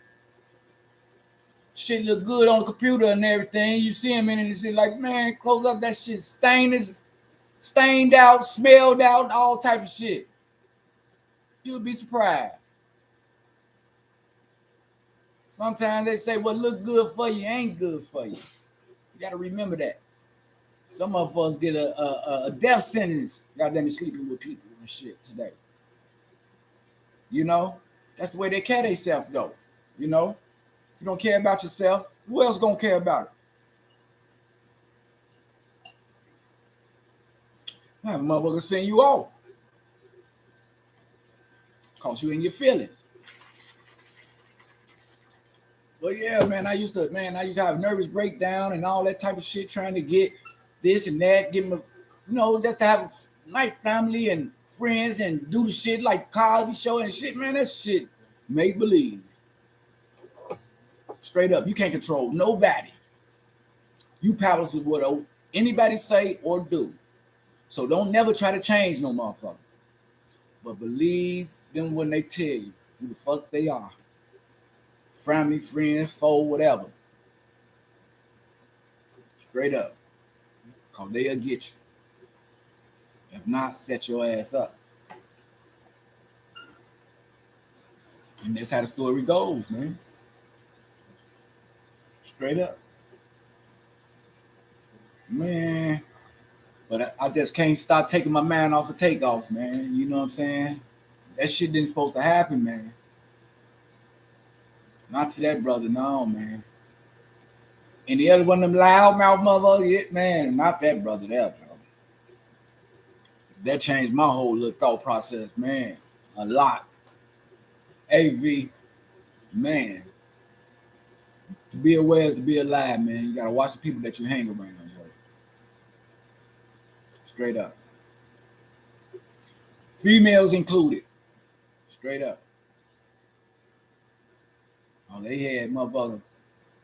Shit look good on the computer and everything. You see them in it and shit like, man, close up that shit. Stained out, smelled out, all type of shit. You'll be surprised. Sometimes they say what look good for you ain't good for you. You got to remember that. Some of us get a death sentence, goddamn it, sleeping with people and shit today. You know, that's the way they care themselves, though. You know, if you don't care about yourself, who else gonna care about it? Man, motherfucker send you off. Cause you in your feelings. But yeah, man, I used to have nervous breakdown and all that type of shit, trying to get this and that, get my, you know, just to have a nice family and friends and do the shit like the Cosby Show and shit, man. That shit make believe. Straight up, you can't control nobody. You powerless with what anybody say or do. So don't never try to change no motherfucker. But believe them when they tell you who the fuck they are. Family, friends, foe, whatever. Straight up. Cause they'll get you. If not, set your ass up. And that's how the story goes, man. Straight up. Man. But I just can't stop taking my mind off of takeoff, man. You know what I'm saying? That shit didn't supposed to happen, man. Not to that brother, no, man. And the other one of them loudmouth motherfuckers, man, not that brother there, bro. That changed my whole little thought process, man. A lot. AV, man. To be aware is to be alive, man. You gotta watch the people that you hang around, bro. Straight up. Females included. Straight up. Oh, they had motherfucker.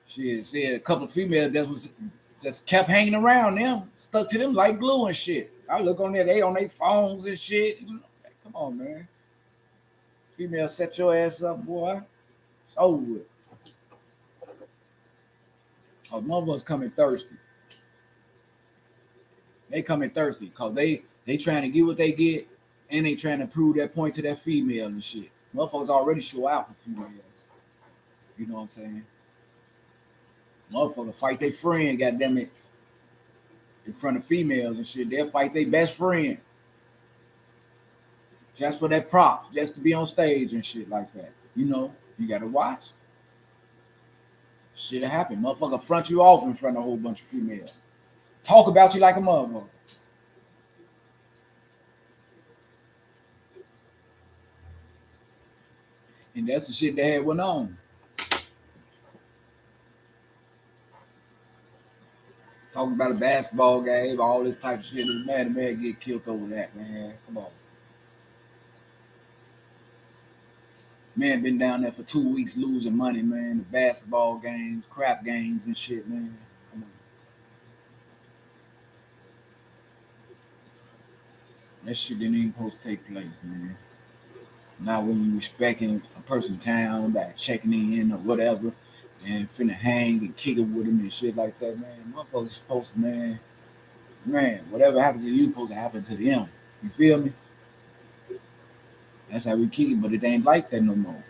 She said a couple of females that was just kept hanging around them, stuck to them like glue and shit. I look on there, they on their phones and shit. Come on, man. Female, set your ass up, boy. It's over with. Oh, motherfuckers coming thirsty. They coming thirsty because they trying to get what they get and they trying to prove that point to that female and shit. Motherfuckers already show out for females. You know what I'm saying? Motherfucker fight their friend, goddammit, in front of females and shit. They'll fight their best friend. just for that props, just to be on stage and shit like that. You know, you gotta watch. Shit'll happen. Motherfucker front you off in front of a whole bunch of females. Talk about you like a motherfucker. And that's the shit that had went on. Talking about a basketball game, all this type of shit. This man get killed over that, man. Come on. Man been down there for 2 weeks losing money, man. The basketball games, crap games and shit, man. Come on. That shit didn't even supposed to take place, man. Not when you respecting a person town by checking in or whatever and finna hang and kick it with him and shit like that, man. Motherfuckers supposed to, man, whatever happens to you supposed to happen to them. You feel me? That's how we kick it, but it ain't like that no more.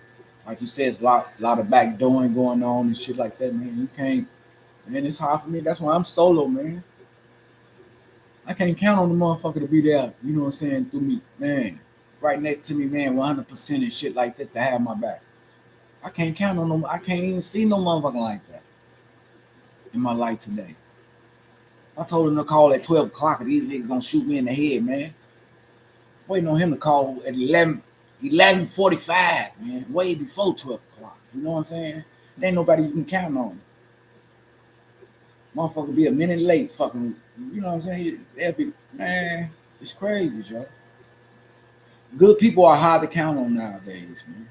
Like you said, it's a lot of backdooring going on and shit like that, man. You can't, man, it's hard for me. That's why I'm solo, man. I can't count on the motherfucker to be there, you know what I'm saying, through me, man. Right next to me, man, 100% and shit like that to have my back. I can't count on them. I can't even see no motherfucker like that in my life today. I told him to call at 12 o'clock and these niggas gonna shoot me in the head, man. Waiting on him to call at 11:45, man. Way before 12 o'clock. You know what I'm saying? There ain't nobody you can count on. Motherfucker be a minute late, fucking, you know what I'm saying? They'll be, man, it's crazy, Joe. Good people are hard to count on nowadays, man.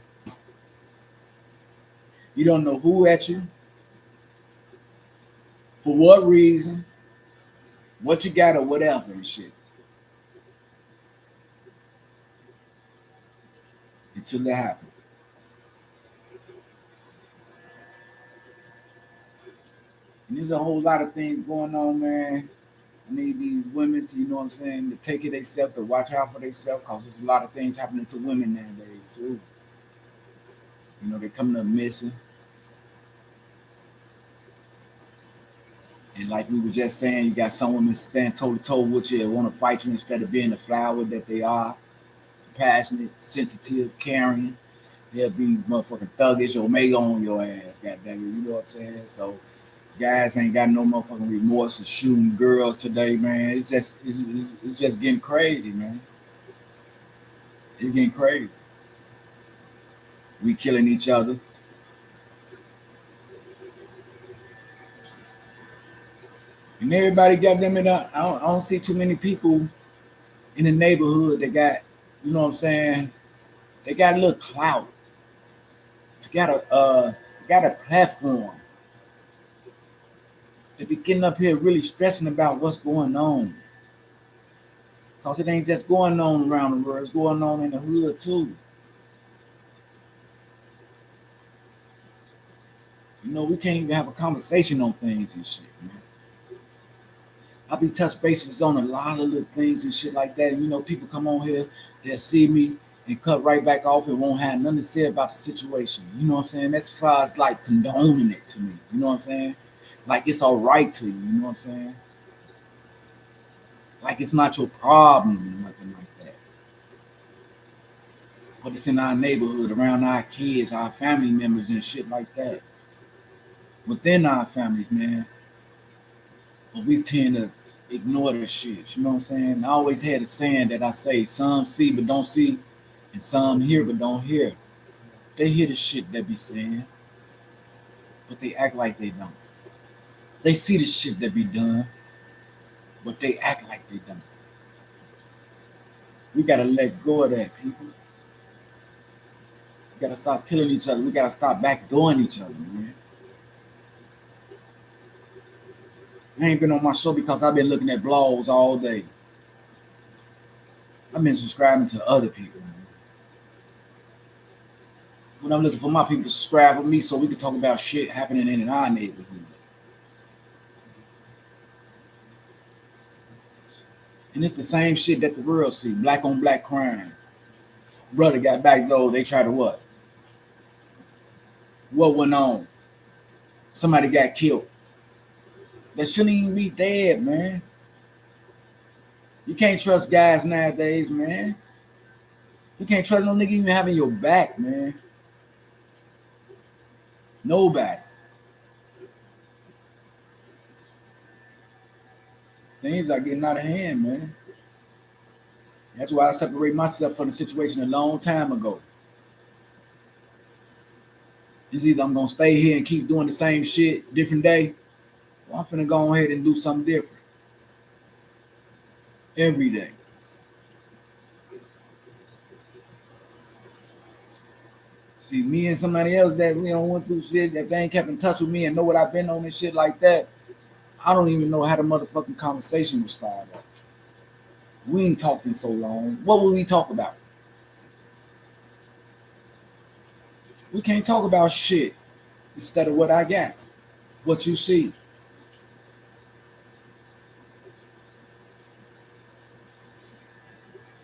You don't know who at you, for what reason, what you got or whatever and shit. Until that happens. And there's a whole lot of things going on, man. I need these women to, you know what I'm saying, to take it themselves, to watch out for themselves, because there's a lot of things happening to women nowadays, too. You know, they're coming up missing. And like we were just saying, you got some women stand toe to toe with you and want to fight you instead of being the flower that they are. Passionate, sensitive, caring. They'll be motherfucking thuggish or make on your ass, goddamn it. You know what I'm saying? So guys ain't got no motherfucking remorse of shooting girls today, man. It's just getting crazy, man. It's getting crazy. We killing each other. And everybody got them in I don't see too many people in the neighborhood that got, you know what I'm saying, they got a little clout. They got a platform. They be getting up here really stressing about what's going on. Because it ain't just going on around the world, it's going on in the hood too. You know, we can't even have a conversation on things and shit, man. I be touch bases on a lot of little things and shit like that. And you know, people come on here, they'll see me and cut right back off and won't have nothing to say about the situation. You know what I'm saying? That's as far as like condoning it to me. You know what I'm saying? Like it's all right to you. You know what I'm saying? Like it's not your problem or nothing like that. But it's in our neighborhood, around our kids, our family members and shit like that. Within our families, man. But we tend to ignore the shit. You know what I'm saying? I always had a saying that I say, some see but don't see, and some hear but don't hear. They hear the shit that be saying, but they act like they don't. They see the shit that be done, but they act like they don't. We gotta let go of that, people. We gotta stop killing each other. We gotta stop backdooring each other, man. I ain't been on my show because I've been looking at blogs all day. I've been subscribing to other people, man. When I'm looking for my people to subscribe with me so we can talk about shit happening in our neighborhood. And it's the same shit that the world see. Black on black crime. Brother got backdoored. They try to what? What went on? Somebody got killed. That shouldn't even be dead, man. You can't trust guys nowadays, man. You can't trust no nigga even having your back, man. Nobody. Things are getting out of hand, man. That's why I separate myself from the situation a long time ago. It's either I'm gonna stay here and keep doing the same shit, different day, or I'm finna go ahead and do something different every day. See, me and somebody else that went through shit, that they ain't kept in touch with me and know what I've been on and shit like that. I don't even know how the motherfucking conversation was started. We ain't talking so long. What will we talk about? We can't talk about shit instead of what I got, what you see.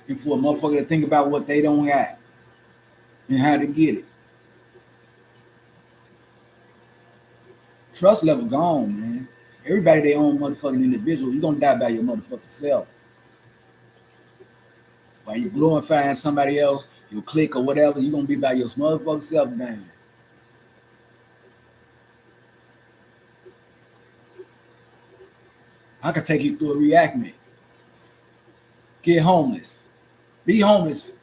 And for a motherfucker to think about what they don't got and how to get it. Trust level gone, man. Everybody their own motherfucking individual. You gonna die by your motherfucking self. While you glorifying somebody else, your clique or whatever, you gonna be by your motherfucking self, man. I can take you through a reenactment. Get homeless. Be homeless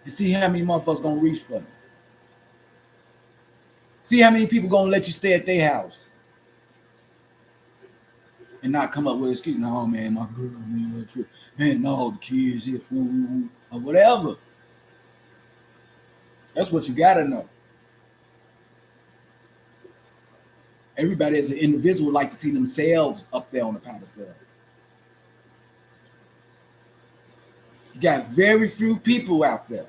and see how many motherfuckers gonna reach for you. See how many people gonna let you stay at their house and not come up with an excuse. No, man, my girl, man, no, the kids here, or whatever. That's what you gotta know. Everybody as an individual like to see themselves up there on the pedestal. You got very few people out there.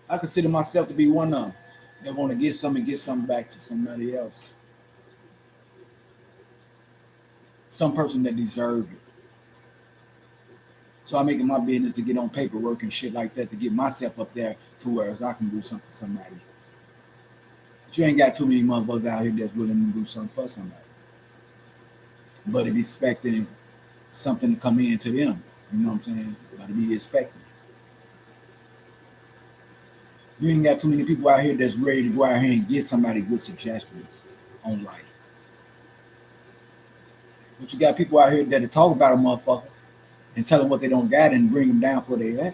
I consider myself to be one of them that want to get something back to somebody else. Some person that deserves it. So I make it my business to get on paperwork and shit like that to get myself up there to where I can do something for somebody. But you ain't got too many motherfuckers out here that's willing to do something for somebody. But if expecting something to come in to them, you know what I'm saying? Got to be expecting. You ain't got too many people out here that's ready to go out here and get somebody good suggestions on life. But you got people out here that talk about a motherfucker and tell them what they don't got and bring them down for they at.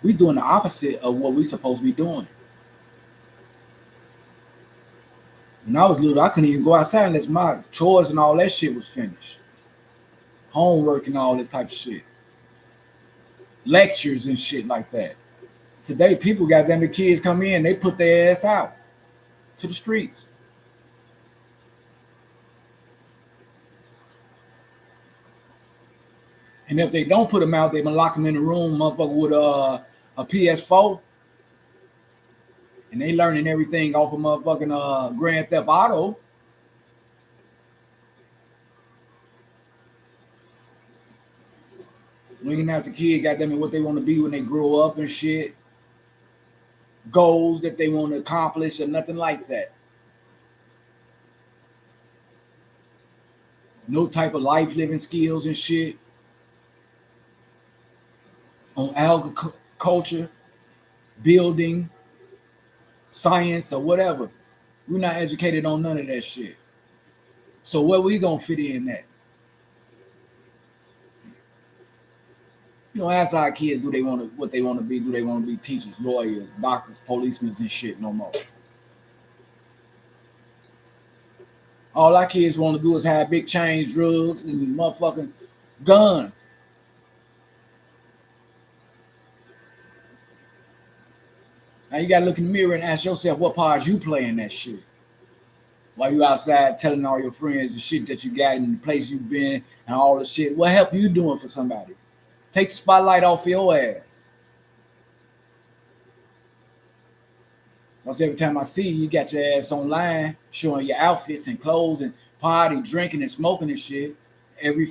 We doing the opposite of what we supposed to be doing. When I was little, I couldn't even go outside unless my chores and all that shit was finished. Homework and all this type of shit. Lectures and shit like that. Today, people got them, the kids come in, they put their ass out to the streets. And if they don't put them out, they gonna lock them in the room, motherfucker, with a PS4. And they learning everything off of motherfucking Grand Theft Auto. When as a kid, goddamn, what they want to be when they grow up and shit. Goals that they want to accomplish or nothing like that. No type of life living skills and shit. On agriculture, building, science, or whatever. We're not educated on none of that shit. So where we gonna fit in at? You know, ask our kids, do they want to what they want to be? Do they want to be teachers, lawyers, doctors, policemen, and shit no more? All our kids want to do is have big chains, drugs, and motherfucking guns. Now you gotta look in the mirror and ask yourself what part you play in that shit. While you outside telling all your friends the shit that you got in the place you've been and all the shit. What help you doing for somebody? Take the spotlight off your ass. Because every time I see you, you got your ass online showing your outfits and clothes and party, drinking and smoking and shit. Every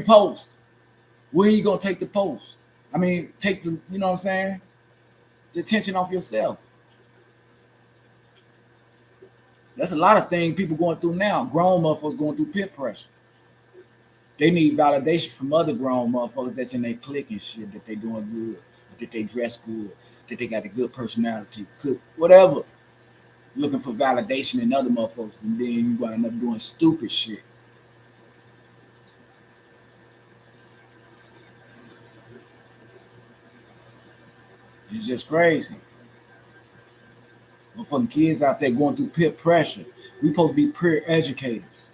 post. Where you gonna take the post? I mean, take the, you know what I'm saying? The attention off yourself. That's a lot of things people going through now. Grown motherfuckers going through peer pressure. They need validation from other grown motherfuckers that's in their clique and shit, that they doing good, that they dress good, that they got a good personality, cook, whatever. Looking for validation in other motherfuckers, and then you wind up doing stupid shit. It's just crazy. Motherfucking kids out there going through peer pressure. We supposed to be peer educators,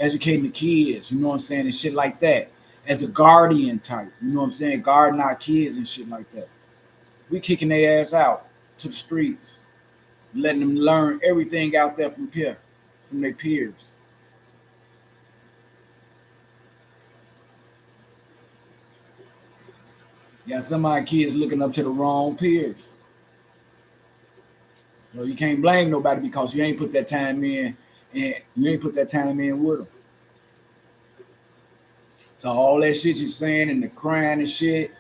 educating the kids, you know what I'm saying, and shit like that. As a guardian type, you know what I'm saying, guarding our kids and shit like that. We kicking their ass out to the streets, letting them learn everything out there from their peers. Yeah, some of our kids looking up to the wrong peers. So you can't blame nobody because you ain't put that time in, and you ain't put that time in with them. So all that shit you saying and the crying and shit,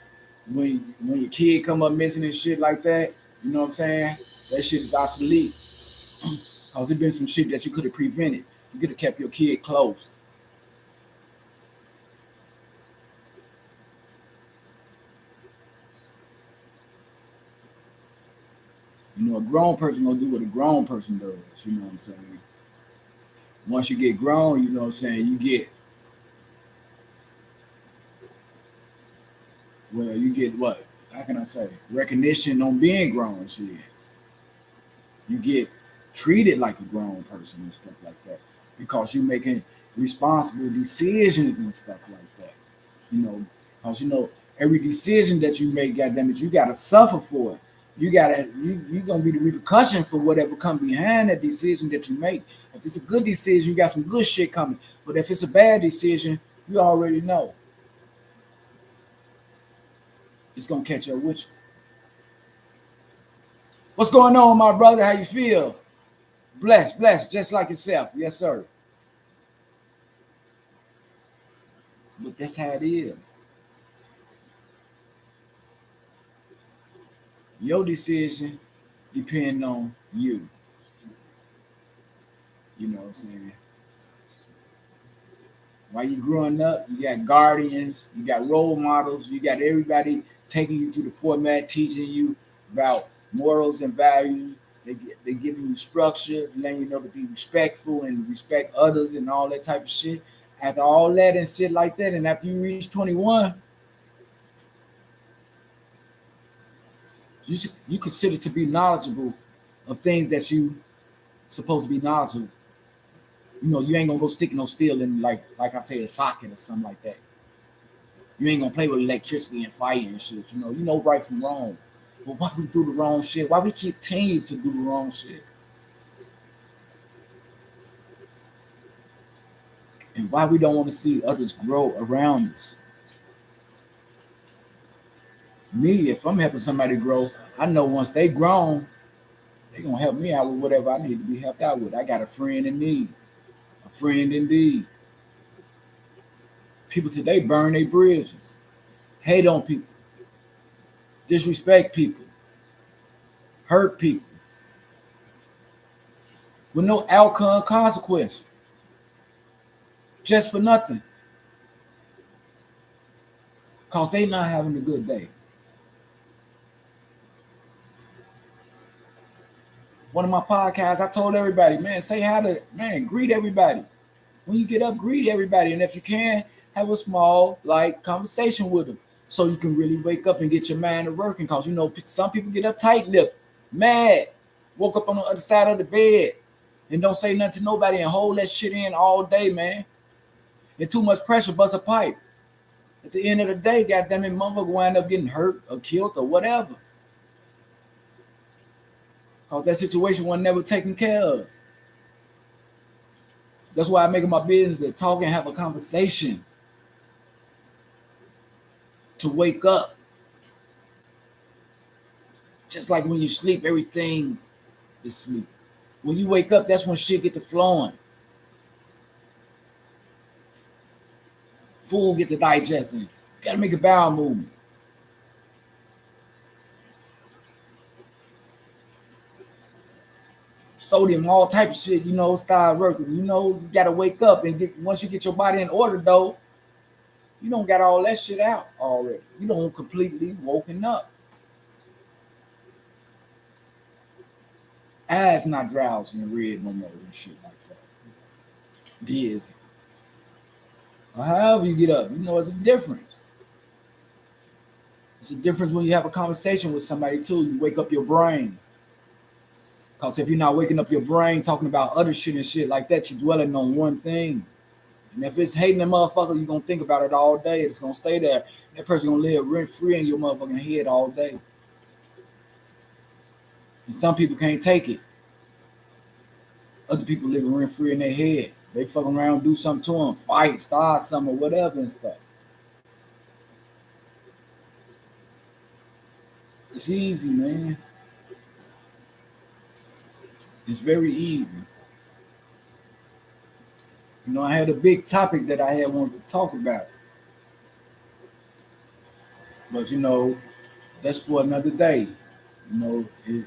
when your kid come up missing and shit like that, you know what I'm saying? That shit is obsolete. Cause it been some shit that you could have prevented. You could have kept your kid close. You know, a grown person gonna do what a grown person does. You know what I'm saying? Once you get grown, you know what I'm saying, you get what? How can I say? Recognition on being grown shit. You get treated like a grown person and stuff like that. Because you're making responsible decisions and stuff like that. You know, because you know, every decision that you make, goddamn it, you gotta suffer for it. You gonna be the repercussion for whatever come behind that decision that you make. If it's a good decision, you got some good shit coming. But if it's a bad decision, you already know it's gonna catch up with you. What's going on, my brother? How you feel? Blessed, blessed, just like yourself. Yes, sir. But that's how it is. Your decision depend on you. You know what I'm saying? While you growing up, you got guardians, you got role models, you got everybody taking you through the format, teaching you about morals and values. They giving you structure, letting you know to be respectful and respect others and all that type of shit. After all that and shit like that, and after you reach 21, you consider to be knowledgeable of things that you supposed to be knowledgeable. You know, you ain't gonna go sticking no steel in like I say a socket or something like that. You ain't gonna play with electricity and fire and shit. You know right from wrong. But why we do the wrong shit? Why we continue to do the wrong shit? And why we don't want to see others grow around us? Me, if I'm helping somebody grow, I know once they grown, they gonna help me out with whatever I need to be helped out with. I got a friend in need, a friend indeed. People today burn their bridges, hate on people, disrespect people, hurt people with no outcome consequence, just for nothing, cause they not having a good day. One of my podcasts, I told everybody, man, say hi to, man, greet everybody. When you get up, greet everybody. And if you can, have a small, like, conversation with them so you can really wake up and get your mind to working. Because, you know, some people get up tight-lipped, mad, woke up on the other side of the bed and don't say nothing to nobody and hold that shit in all day, man. And too much pressure bust a pipe. At the end of the day, goddamn it, motherfucker wind up getting hurt or killed or whatever. Because that situation was never taken care of. That's why I make it my business to talk and have a conversation, to wake up. Just like when you sleep, everything is sleep. When you wake up, that's when shit get to flowing. Food get to digesting. You gotta make a bowel movement. sodium, all type of shit, start working. You gotta wake up and once you get your body in order though, you don't got all that shit out already. You don't completely woken up. Eyes not drowsy and red no more and shit like that. Dizzy. Or however you get up, it's a difference. It's a difference when you have a conversation with somebody too. You wake up your brain. Because if you're not waking up your brain talking about other shit and shit like that, you're dwelling on one thing. And if it's hating that motherfucker, you're going to think about it all day. It's going to stay there. That person going to live rent free in your motherfucking head all day. And some people can't take it. Other people living rent free in their head. They fucking around, do something to them, fight, start something, or whatever and stuff. It's easy, man. It's very easy. I had a big topic that I had wanted to talk about. But, that's for another day. It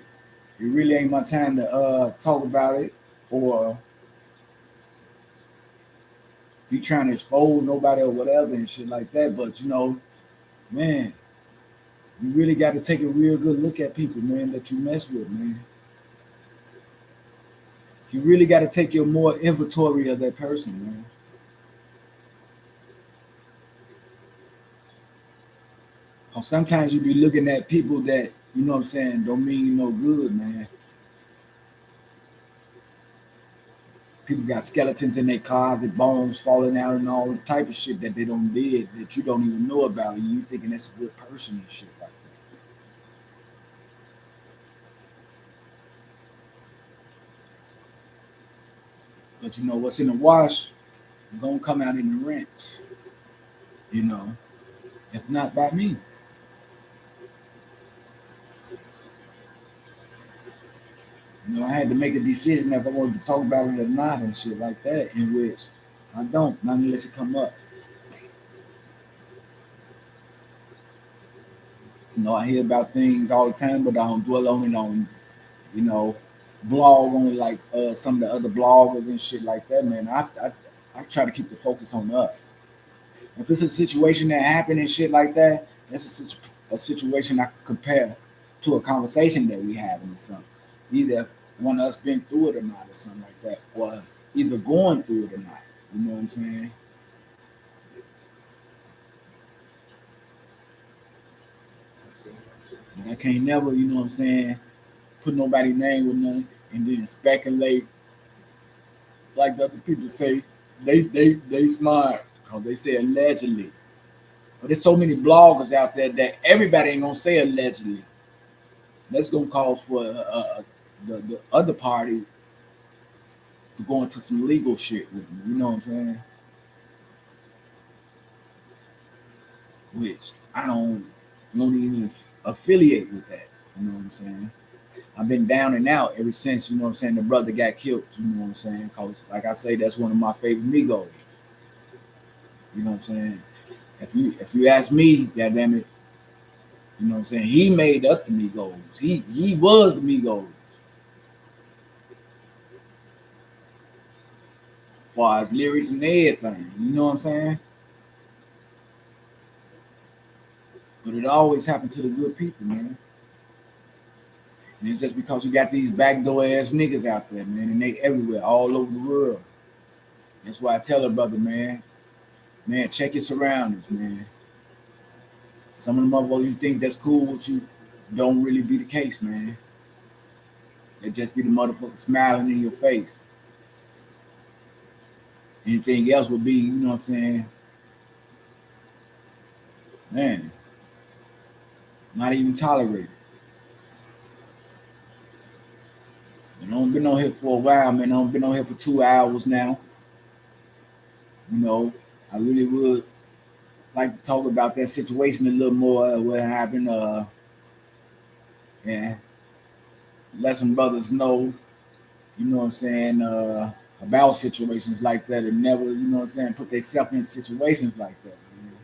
really ain't my time to talk about it or be trying to expose nobody or whatever and shit like that. But, man, you really got to take a real good look at people, man, that you mess with, man. You really got to take your more inventory of that person, man. Because sometimes you be looking at people that, don't mean you no good, man. People got skeletons in their closet, bones falling out, and all the type of shit that they don't did that you don't even know about, and you thinking that's a good person and shit like that. But what's in the wash gonna come out in the rinse. If not by me. I had to make a decision if I wanted to talk about it or not and shit like that, in which I don't, not unless it come up. I hear about things all the time, but I don't dwell on it blog on it like some of the other bloggers and shit like that, man. I try to keep the focus on us. If it's a situation that happened and shit like that, that's a situation I can compare to a conversation that we having or something. Either one of us been through it or not or something like that, or either going through it or not. You know what I'm saying? And I can't never, put nobody's name with nothing and then speculate like the other people say they smart because they say allegedly. But there's so many bloggers out there that everybody ain't gonna say allegedly. That's gonna call for the other party to go into some legal shit with me. You know what I'm saying? Which I don't even affiliate with that. You know what I'm saying? I've been down and out ever since, the brother got killed, you know what I'm saying? Because, like I say, that's one of my favorite Migos. You know what I'm saying? If you ask me, goddamn it, you know what I'm saying? He made up the Migos. He was the Migos. As far as lyrics and everything, you know what I'm saying? But it always happened to the good people, man. And it's just because we got these backdoor ass niggas out there, man, and they everywhere, all over the world. That's why I tell a brother, man, check your surroundings, man. Some of the motherfuckers you think that's cool with you don't really be the case, man. They just be the motherfucker smiling in your face. Anything else would be, you know what I'm saying? Man, not even tolerated. And I don't been on here for a while, man. I don't been on here for 2 hours now. I really would like to talk about that situation a little more. What happened? Yeah, let some brothers know. You know what I'm saying? About situations like that, and never, put themselves in situations like that. Man.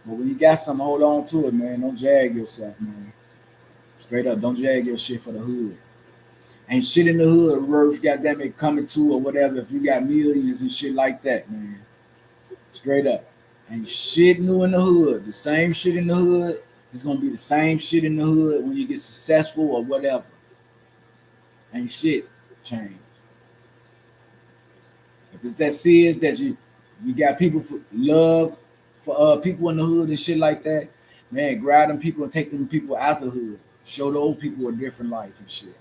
But when you got something, hold on to it, man. Don't jag yourself, man. Straight up, don't jag your shit for the hood. Ain't shit in the hood worth goddamn it coming to or whatever if you got millions and shit like that, man. Straight up. Ain't shit new in the hood. The same shit in the hood is gonna be the same shit in the hood when you get successful or whatever. Ain't shit change. If it's that serious that you got people for love for people in the hood and shit like that, man, grab them people and take them people out the hood. Show those people a different life and shit.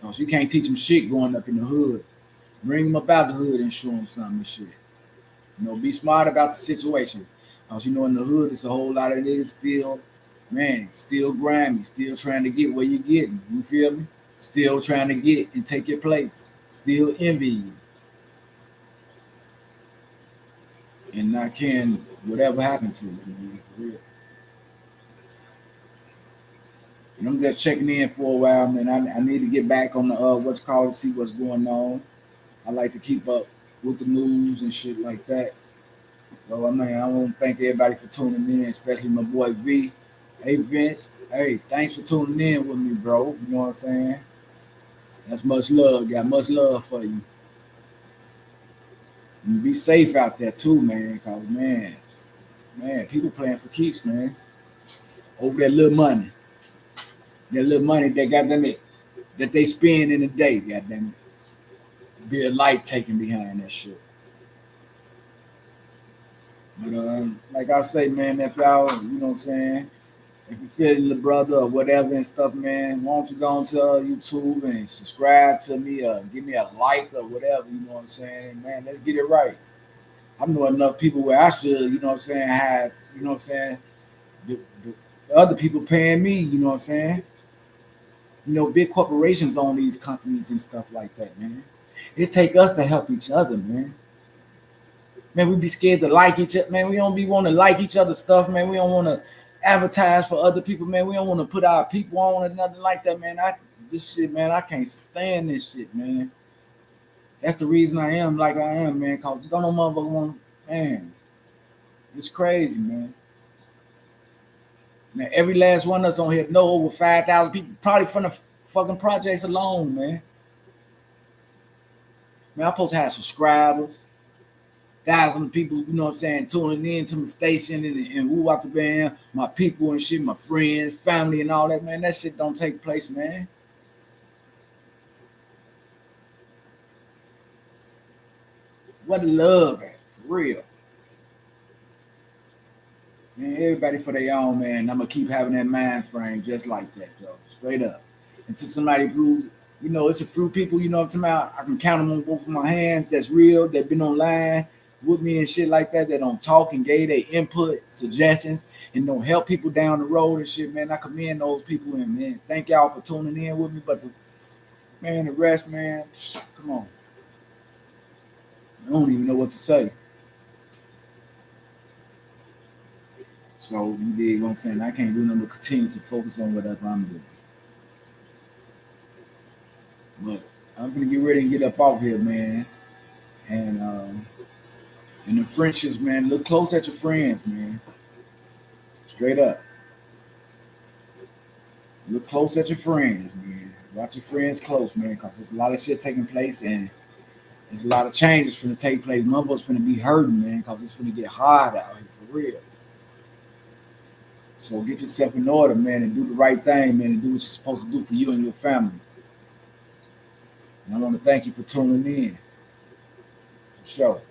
Cause you can't teach them shit growing up in the hood. Bring them up out the hood and show them something and shit. Be smart about the situation. Cause in the hood, it's a whole lot of niggas still, man, still grimy, still trying to get where you getting. You feel me? Still trying to get and take your place. Still envy you. And not caring whatever happened to you, man, for real. And I'm just checking in for a while, man. I need to get back on the what's called to see what's going on. I like to keep up with the news and shit like that. So, man, I want to thank everybody for tuning in, especially my boy V. Hey, Vince. Hey, thanks for tuning in with me, bro. You know what I'm saying? That's much love. Got much love for you. And be safe out there, too, man. Because, man, people playing for keeps, man. Over that little money. That little money that got them it, that they spend in a day, goddamn it. Be a life taken behind that shit. But like I say, man, if y'all, you know what I'm saying, if you feeling the brother or whatever and stuff, man, why don't you go on to YouTube and subscribe to me or give me a like or whatever, you know what I'm saying? Man, let's get it right. I know enough people where I should, you know what I'm saying, have, you know what I'm saying, the other people paying me, you know what I'm saying? Big corporations own these companies and stuff like that, man. It take us to help each other, man. Man, we be scared to like each other, man. We don't be want to like each other's stuff, man. We don't want to advertise for other people, man. We don't want to put our people on or nothing like that, man. This shit, man, I can't stand this shit, man. That's the reason I am like I am, man. Cause don't no motherfucker want, man. It's crazy, man. Man, every last one of us on here know over 5,000 people, probably from the fucking projects alone, man. Man, I'm supposed to have subscribers. Thousand people, you know what I'm saying, tuning in to my station and woo out the band, my people and shit, my friends, family and all that, man. That shit don't take place, man. What the love at, for real. Man, everybody for their own, man. I'm gonna keep having that mind frame just like that, Joe. Straight up. Until somebody proves, it's a few people, you know what I'm talking about. I can count them on both of my hands. That's real. They've been online with me and shit like that. That don't talk and gave their input, suggestions, and don't help people down the road and shit, man. I commend those people and man. Thank y'all for tuning in with me. But the rest, man, come on. I don't even know what to say. So you dig what I'm saying? I can't do nothing but continue to focus on whatever I'm doing. But I'm gonna get ready and get up off here, man. And the friendships, man. Look close at your friends, man. Straight up. Look close at your friends, man. Watch your friends close, man, because there's a lot of shit taking place and there's a lot of changes finna take place. Motherfuckers finna be hurting, man, because it's finna get hard out here for real. So get yourself in order, man, and do the right thing, man, and do what you're supposed to do for you and your family. And I want to thank you for tuning in. For sure.